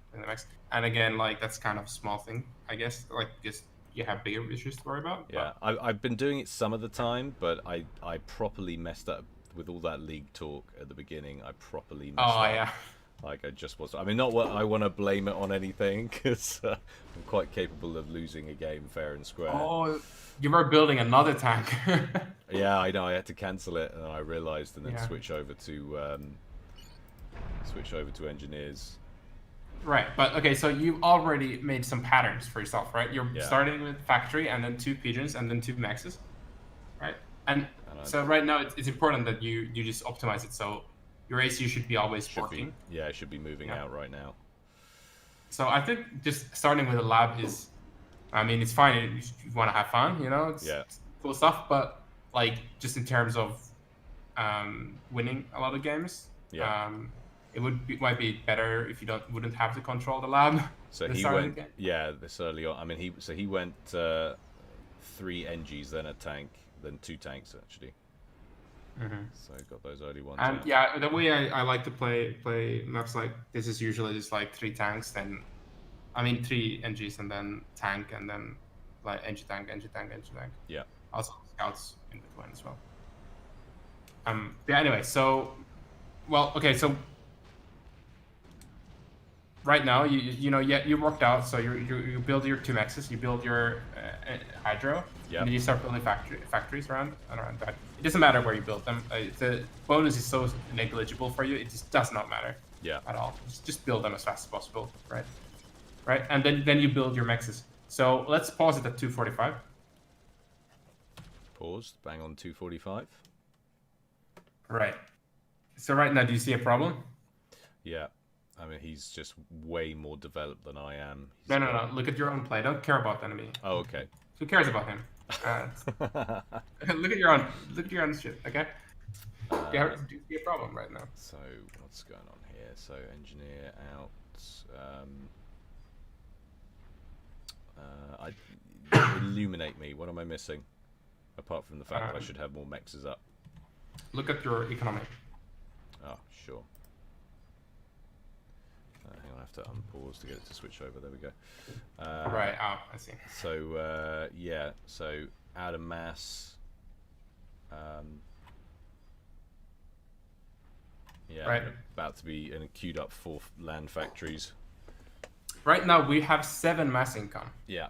clicking the max. And again, like that's kind of a small thing, I guess. Like just you have bigger issues to worry about. Yeah, I've been doing it some of the time, but I properly messed up with all that league talk at the beginning. I properly messed up. Yeah. Like I just was. I mean, not what I want to blame it on anything, because I'm quite capable of losing a game fair and square. Oh, you were building another tank. Yeah, I know. I had to cancel it, and I realized, and then switch over to engineers. Right, but okay, so you've already made some patterns for yourself, right? You're starting with factory, and then 2 pigeons, and then 2 maxes, right? And so right now, it's important that you just optimize it so your ACU should be always working. It should be moving out right now. So I think just starting with a lab is, I mean, it's fine. You want to have fun, you know? It's cool stuff, but like just in terms of winning a lot of games, it might be better if you wouldn't have to control the lab. So he went, this early on. I mean, he went 3 NGs, then a tank, then 2 tanks actually. So got those early ones. And yeah, the way I like to play maps like this is usually just like 3 tanks, then 3 NGs and then tank, and then like NG tank. Yeah. Also scouts in between as well. Anyway, so so right now you worked out, so you build your 2 maxes, you build your hydro, and then you start building factories around that. It doesn't matter where you build them. The bonus is so negligible for you; it just does not matter at all. Just build them as fast as possible, right? And then you build your maxes. So let's pause it at 245. Paused. Bang on 245. Right. So right now, do you see a problem? Yeah. I mean, he's just way more developed than I am. No. Look at your own play. Don't care about the enemy. Oh, okay. Who cares about him? Look at your own shit. Okay. Do you see a problem right now? So what's going on here? So engineer out. Illuminate me. What am I missing? Apart from the fact that I should have more mexes up. Look at your economy. Oh, sure. Hang on, I have to unpause to get it to switch over. There we go. Right. Oh, I see. So so out of mass. Right. About to be queued up 4 land factories. Right now we have 7 mass income. Yeah.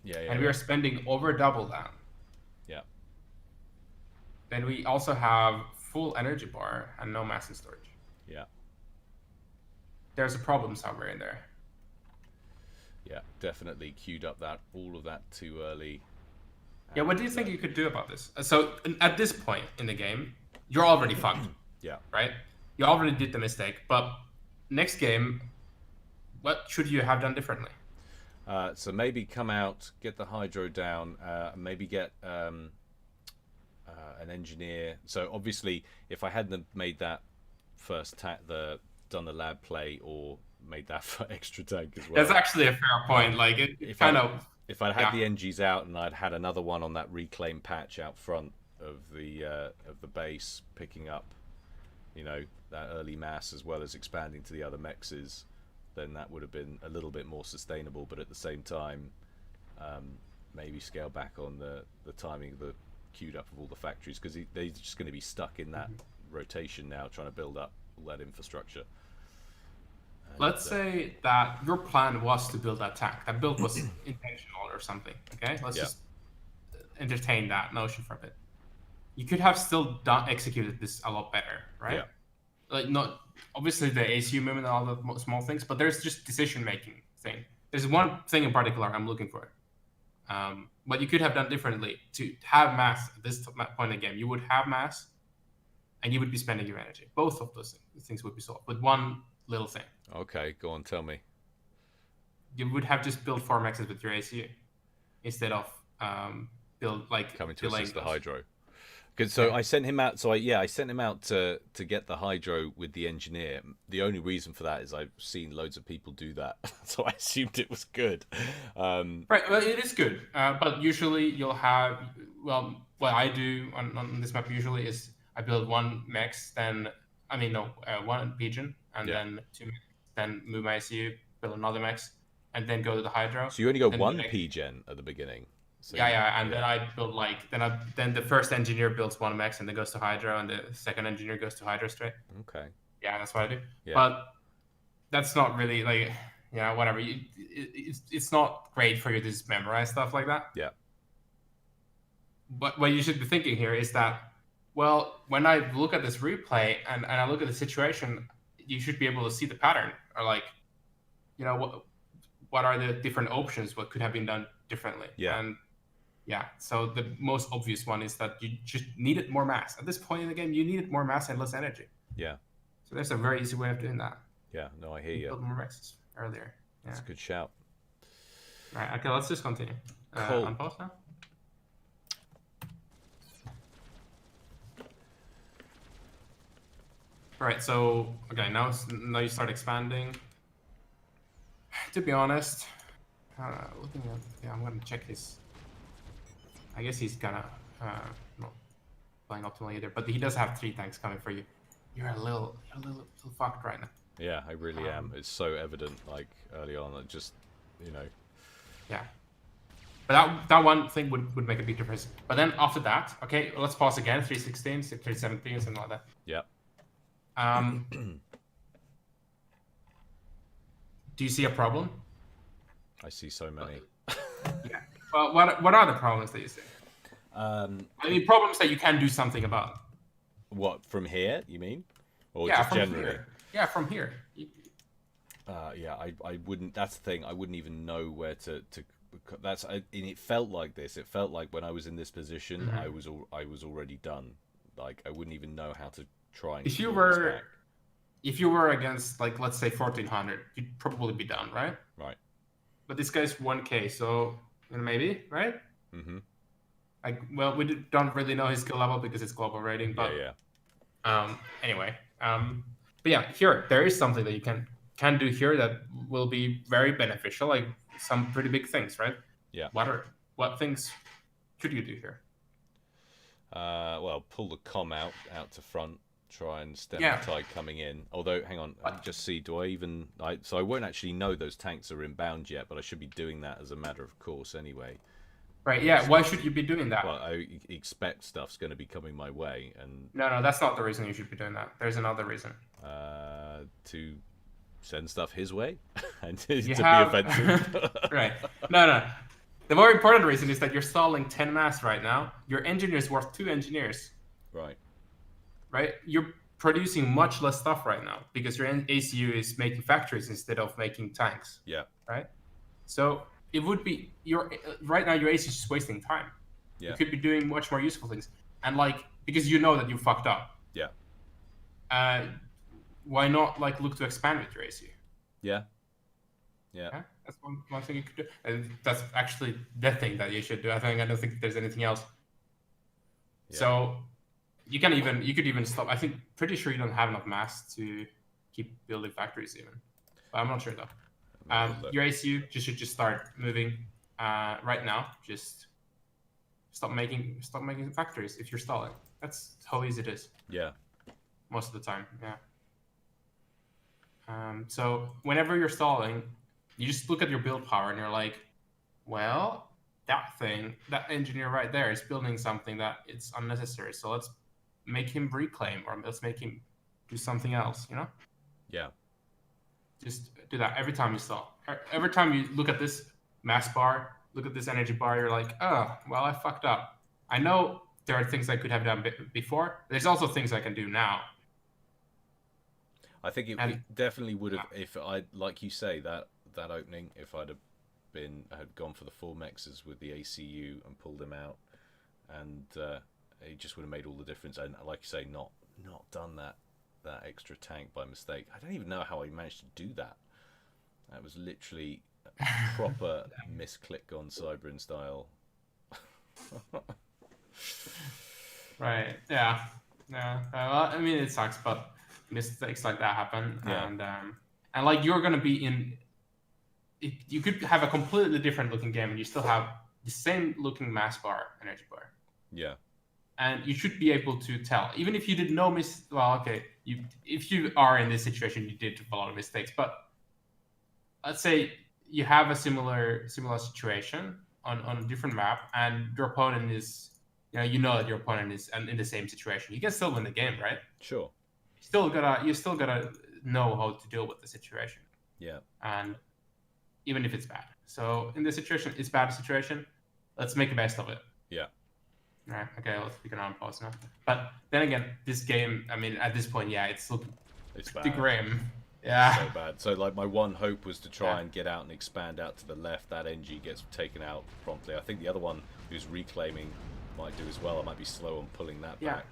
And we are spending over double that. Yeah. Then we also have full energy bar and no mass in storage. Yeah. There's a problem somewhere in there. Yeah, definitely queued up all of that too early. Yeah, what do you think you could do about this? So at this point in the game, you're already fucked. Yeah. Right? You already did the mistake, but next game, what should you have done differently? So maybe come out, get the hydro down, maybe get an engineer. So obviously, if I hadn't made that first done the lab play or made that extra tank as well. That's actually a fair point. Like if I'd had the NGs out and I'd had another one on that reclaim patch out front of the base, picking up, that early mass as well as expanding to the other mexes, then that would have been a little bit more sustainable. But at the same time, maybe scale back on the timing of the queued up of all the factories, because they're just going to be stuck in that rotation now, trying to build up all that infrastructure. And let's say that your plan was to build that tank. That build was intentional or something. Okay, let's just entertain that notion for a bit. You could have still executed this a lot better, right? Yeah. Like not obviously the ACU movement and all the small things, but there's just decision making thing. There's one thing in particular I'm looking for. What you could have done differently to have mass at this point in the game. You would have mass, and you would be spending your energy. Both of those things would be solved with one little thing. Okay, go on, tell me. You would have just built 4 maxes with your ACU. instead of build like coming to delaying assist the those. hydro. Because so Yeah. I sent him out. So I sent him out to get the hydro with the engineer. The only reason for that is I've seen loads of people do that, so I assumed it was good. Right, well, it is good, but usually you'll have, well, what I do on this map usually is I build one mechs, then, I mean, no, one pigeon, and Yeah. then two mechs, then move my ICU, build another mechs, and then go to the hydro. So you only go then one P-gen at the beginning. So yeah, and then I build like, then the first engineer builds one mechs and then goes to hydro, and the second engineer goes to hydro straight. Okay. Yeah, that's what I do. Yeah. But that's not really like, yeah, whatever. It's not great for you to just memorize stuff like that. Yeah. But what you should be thinking here is that, well, when I look at this replay and I look at the situation, you should be able to see the pattern, or like, what are the different options? What could have been done differently? Yeah. And yeah, so the most obvious one is that you just needed more mass. At this point in the game, you needed more mass and less energy. Yeah. So there's a very easy way of doing that. Yeah. No, I hear you. Build more masses earlier. Yeah. That's a good shout. All right. Okay. Let's just continue. Cool. Unpause now. All right. So okay, now you start expanding. To be honest, looking at, yeah, I'm gonna check his. I guess he's gonna not playing optimally either, but he does have 3 tanks coming for you. You're a little fucked right now. Yeah, I really am. It's so evident, like early on. It just, Yeah. But that one thing would make a big difference. But then after that, okay, let's pause again. 316, 317, something like that. Yeah. Do you see a problem? I see so many. Yeah. Well, what are the problems that you see? I mean, problems that you can do something about. What, from here, you mean? Or Yeah, just from generally? here. Yeah, from here. Yeah, I wouldn't. That's the thing. I wouldn't even know where to. And it felt like this. It felt like when I was in this position, I was already done. Like I wouldn't even know how to try and. If you were against, like, let's say 1400, you'd probably be done, right? Right. But this guy's 1k, so maybe, right? Mm-hmm. Like, well, we don't really know his skill level because it's global rating, but anyway, but yeah, here there is something that you can do here that will be very beneficial, like some pretty big things, right? Yeah. What things could you do here? Well, pull the comm out to front. Try and stem Yeah. the tide coming in. Although, hang on, let me just see. Do I even? So I won't actually know those tanks are inbound yet, but I should be doing that as a matter of course anyway. Right? Yeah. Why should you be doing that? Well, I expect stuff's going to be coming my way, and No, that's not the reason you should be doing that. There's another reason. to send stuff his way and to You be have offensive. right. No. The more important reason is that you're stalling 10 mass right now. Your engineer is worth 2 engineers. Right. Right? You're producing much less stuff right now because your ACU is making factories instead of making tanks. Yeah. Right? So it would be right now your ACU is just wasting time. Yeah. You could be doing much more useful things. And like, because you know that you fucked up. Yeah. Why not like look to expand with your ACU? Yeah. Yeah, that's one thing you could do. And that's actually the thing that you should do. I don't think there's anything else. Yeah. So you could even stop. I think pretty sure you don't have enough mass to keep building factories even. But I'm not sure though. Your ACU should just start moving right now. Just stop making factories if you're stalling. That's how easy it is. Yeah. Most of the time, yeah. So whenever you're stalling, you just look at your build power and you're like, well, that engineer right there is building something that it's unnecessary. So let's make him reclaim, or let's make him do something else, Yeah. Just do that every time you stall. Every time you look at this mass bar, look at this energy bar, you're like, oh, well, I fucked up. I know there are things I could have done before. There's also things I can do now. I think it definitely would have, if I, like you say, that opening, if I'd had gone for the 4 mexes with the ACU and pulled them out, and it just would have made all the difference. And like you say, not done that extra tank by mistake. I don't even know how I managed to do that. That was literally proper misclick on Cybrin style. Right. Yeah. Yeah. Well, I mean, it sucks, but mistakes like that happen, Yeah. and like you're gonna be in. You could have a completely different looking game, and you still have the same looking mass bar, energy bar. Yeah. And you should be able to tell, even if you did no well, okay, if you are in this situation, you did a lot of mistakes, but let's say you have a similar situation on a different map, and your opponent is, you know that your opponent is in the same situation. You can still win the game, right? Sure. You still gotta know how to deal with the situation. Yeah. And even if it's bad. So in this situation, it's bad situation. Let's make the best of it. Yeah. Right. Okay. We can unpause now. But then again, this game. I mean, at this point, yeah, it's looking pretty bad. grim. Yeah. So bad. So like my one hope was to try and get out and expand out to the left. That NG gets taken out promptly. I think the other one who's reclaiming might do as well. I might be slow on pulling that back.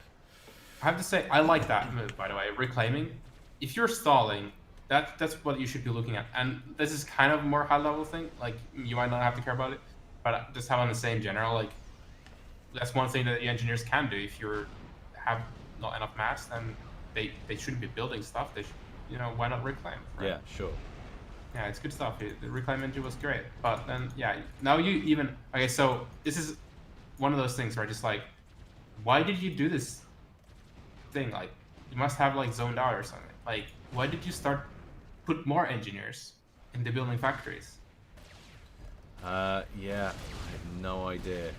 I have to say, I like that move, by the way, reclaiming. If you're stalling, that's what you should be looking at. And this is kind of a more high level thing. Like, you might not have to care about it, but just having the same general, like, that's one thing that the engineers can do. If you have not enough mass, then they shouldn't be building stuff. They should, why not reclaim? Right? Yeah, sure. Yeah, it's good stuff. The reclaim engine was great, but then now you even okay. So this is one of those things where just like, why did you do this thing? Like, you must have like zoned out or something. Like, why did you put more engineers in the building factories? Yeah, I have no idea.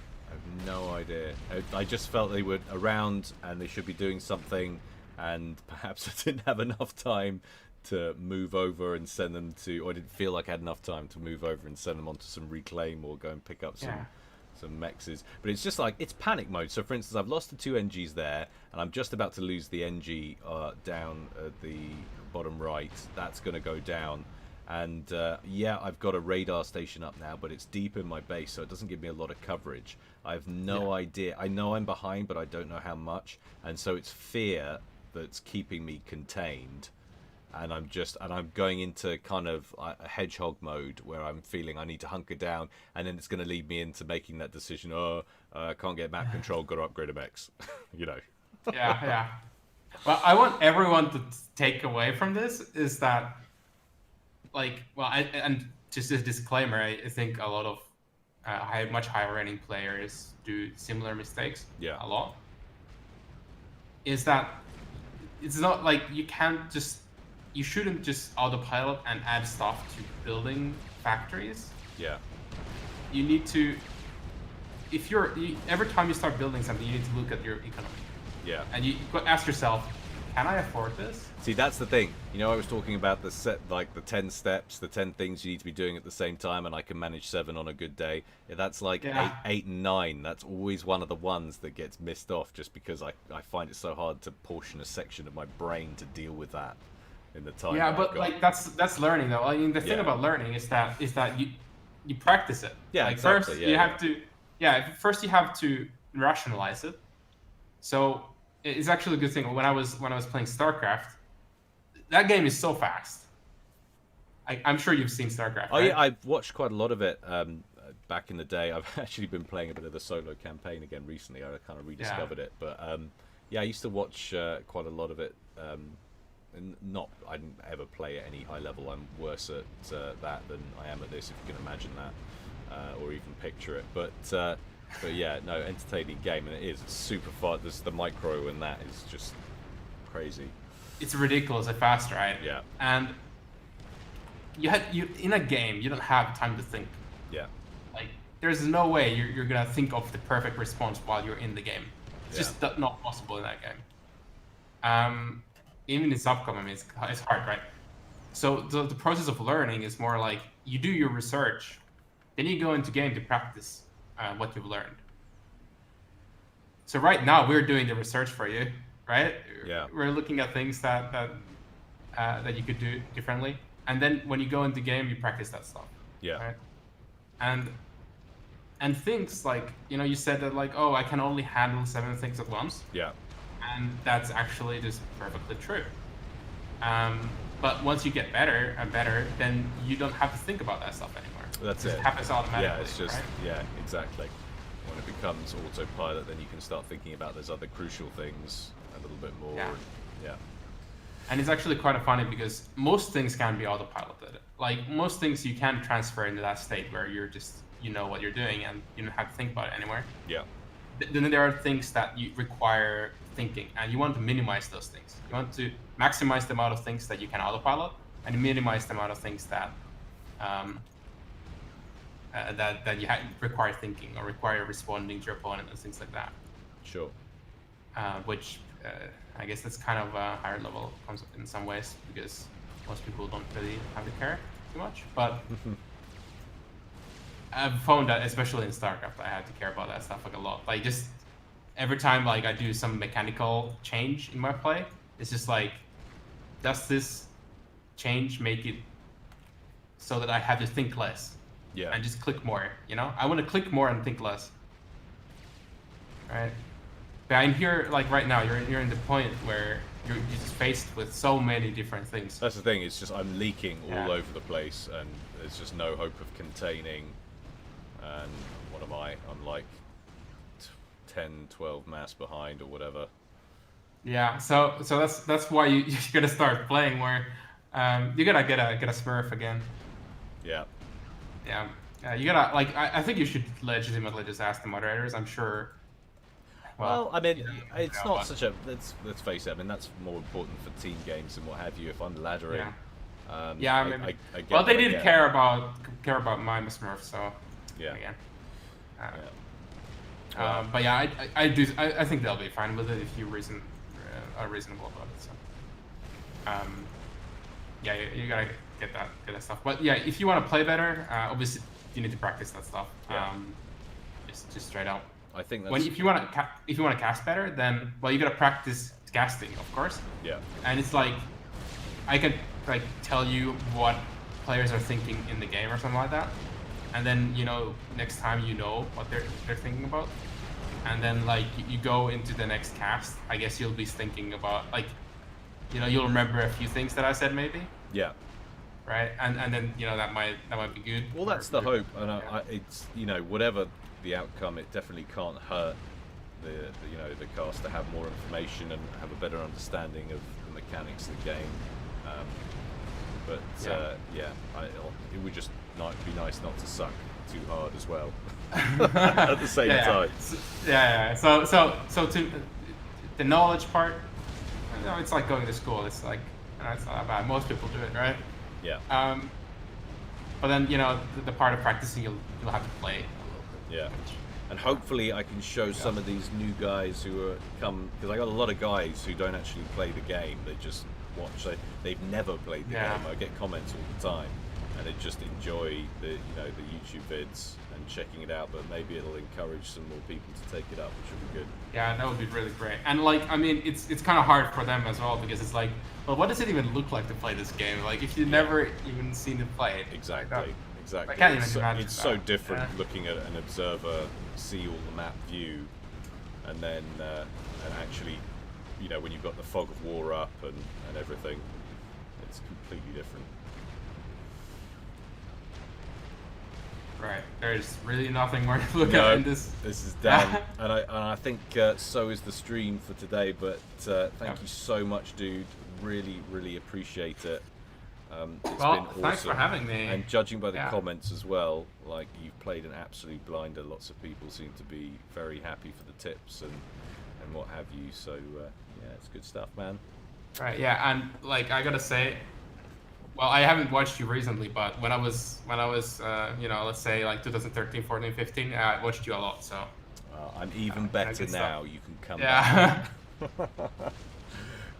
I just felt they were around and they should be doing something, and perhaps I didn't have enough time to move over and send them to, or I didn't feel like I had enough time to move over and send them onto some reclaim or go and pick up some mexes. But it's just like, it's panic mode. So for instance, I've lost the 2 NGs there, and I'm just about to lose the NG down at the bottom right. That's going to go down. And I've got a radar station up now, but it's deep in my base, so it doesn't give me a lot of coverage. I have no idea. I know I'm behind, but I don't know how much. And so it's fear that's keeping me contained. And I'm going into kind of a hedgehog mode where I'm feeling I need to hunker down, and then it's going to lead me into making that decision. I can't get map control, got to upgrade a Mex. Yeah. Well, I want everyone to take away from this is that, like, and just a disclaimer, I think a lot of much higher rating players do similar mistakes. Yeah. A lot. Is that it's not like you shouldn't just autopilot and add stuff to building factories. Yeah. You need to, every time you start building something, you need to look at your economy. Yeah. And you ask yourself, can I afford this? See, that's the thing. I was talking about the 10 steps, the 10 things you need to be doing at the same time, and I can manage 7 on a good day. That's like 8 and 9. That's always one of the ones that gets missed off, just because I find it so hard to portion a section of my brain to deal with that in the time. Yeah, but like that's learning though. I mean, the thing about learning is that you practice it. Yeah, like exactly. First you have to rationalize it. So it's actually a good thing. When I was playing StarCraft, that game is so fast. I'm sure you've seen StarCraft. Oh right? yeah, I've watched quite a lot of it back in the day. I've actually been playing a bit of the solo campaign again recently. I kind of rediscovered it, but I used to watch quite a lot of it. And I didn't ever play at any high level. I'm worse at that than I am at this, if you can imagine that, or even picture it. But yeah, no, entertaining game, and it is. It's super fun. The micro and that is just crazy. It's ridiculously fast, right? Yeah. And you in a game, you don't have time to think. Yeah. Like, there's no way you're gonna think of the perfect response while you're in the game. It's just not possible in that game. Even in Subcom, I mean, it's hard, right? So the process of learning is more like you do your research, then you go into game to practice what you've learned. So right now we're doing the research for you, right? Yeah. We're looking at things that you could do differently, and then when you go into game, you practice that stuff. Yeah. Right? And things like, you said that like, oh, I can only handle 7 things at once. Yeah. And that's actually just perfectly true. But once you get better and better, then you don't have to think about that stuff anymore. That's just it. happens automatically. Yeah, it's just right? yeah, exactly. When it becomes autopilot, then you can start thinking about those other crucial things a little bit more. Yeah. And, yeah. And it's actually quite funny because most things can be autopiloted. Like most things you can transfer into that state where you're just you know what you're doing and you don't have to think about it anymore. Yeah. Then there are things that you require thinking, and you want to minimize those things. You want to maximize the amount of things that you can autopilot, and minimize the amount of things that that you require thinking or require responding to your opponent and things like that. Sure. Which I guess that's kind of a higher level concept in some ways because most people don't really have to care too much. But I've found that especially in StarCraft, I had to care about that stuff like a lot. Like just every time like I do some mechanical change in my play, it's just like, does this change make it so that I have to think less? Yeah. And just click more, you know? I want to click more and think less. Right? But I'm here, like right now, you're in the point where you're just faced with so many different things. That's the thing. It's just I'm leaking Yeah. all over the place, and there's just no hope of containing. And what am I? I'm like 10, 12 mass behind or whatever. Yeah, so that's why you gotta start playing more. You gotta get a Smurf again. Yeah. Yeah, you gotta like. I think you should legitimately just ask the moderators. I'm sure. Well, I mean, you know, it's yeah, not but- such a. Let's face it. I mean, that's more important for team games and what have you. If I'm laddering, Yeah. Yeah, I mean, I get well, they what I did get. care about my Smurf, so Yeah. again. Yeah. But yeah, I think they'll be fine with it if you are reasonable about it. So, yeah, you gotta get that stuff. But yeah, if you want to play better, obviously you need to practice that stuff. Yeah. Just straight out. I think that's. If you want to cast better, then well, you gotta practice casting, of course. Yeah. And it's like, I can like tell you what players are thinking in the game or something like that, and then next time you know what they're thinking about, and then like you go into the next cast. I guess you'll be thinking about like, you'll remember a few things that I said maybe, Yeah. right? And then that might be good. Well, that's the hope, and it's whatever the outcome, it definitely can't hurt the cast to have more information and have a better understanding of the mechanics of the game. But it would just be nice not to suck too hard as well at the same time. Yeah. So to the knowledge part, it's like going to school. It's like it's not that bad. Most people do it, right? Yeah. But then the part of practicing, you'll have to play a little bit. Yeah. And hopefully I can show some of these new guys who are because I got a lot of guys who don't actually play the game. They just watch. They've never played the game. I get comments all the time, and they just enjoy the the YouTube vids and checking it out. But maybe it'll encourage some more people to take it up, which would be good. Yeah, that would be really great. And like, I mean, it's kind of hard for them as well because it's like, well, what does it even look like to play this game? Like, if you've never even seen it play. Exactly. Exactly. I can't even It's imagine so that. different Yeah. looking at an observer, see all the map view, and then and actually, when you've got the fog of war up and everything, it's completely different. Right. There's really nothing more to look No, at in this. This is done, and I think so is the stream for today. But thank you so much, dude. Really appreciate it. It's Well, been awesome. thanks for having me. And judging by the Yeah. comments as well, like you've played an absolute blinder. Lots of people seem to be very happy for the tips and what have you. So yeah, it's good stuff, man. Right. Yeah. And like, I gotta say, well, I haven't watched you recently, but when I was let's say like 2013, 14, 15, I watched you a lot. So. I'm even better good now. stuff. You can come Yeah. back.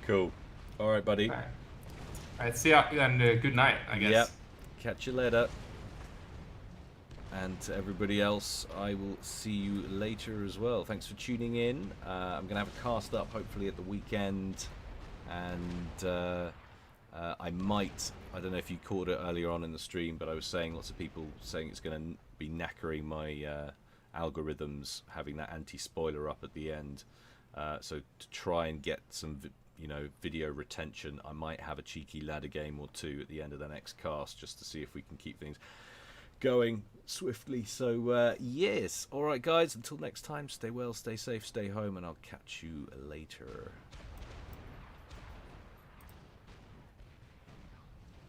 Cool. All right, buddy. All right. See ya and good night, I guess. Yep. Catch you later. And to everybody else, I will see you later as well. Thanks for tuning in. I'm going to have a cast up hopefully at the weekend. And I don't know if you caught it earlier on in the stream, but I was saying lots of people saying it's going to be knackering my algorithms, having that anti-spoiler up at the end. So to try and get some video retention, I might have a cheeky ladder game or two at the end of the next cast just to see if we can keep things going swiftly. So yes, all right, guys. Until next time, stay well, stay safe, stay home, and I'll catch you later.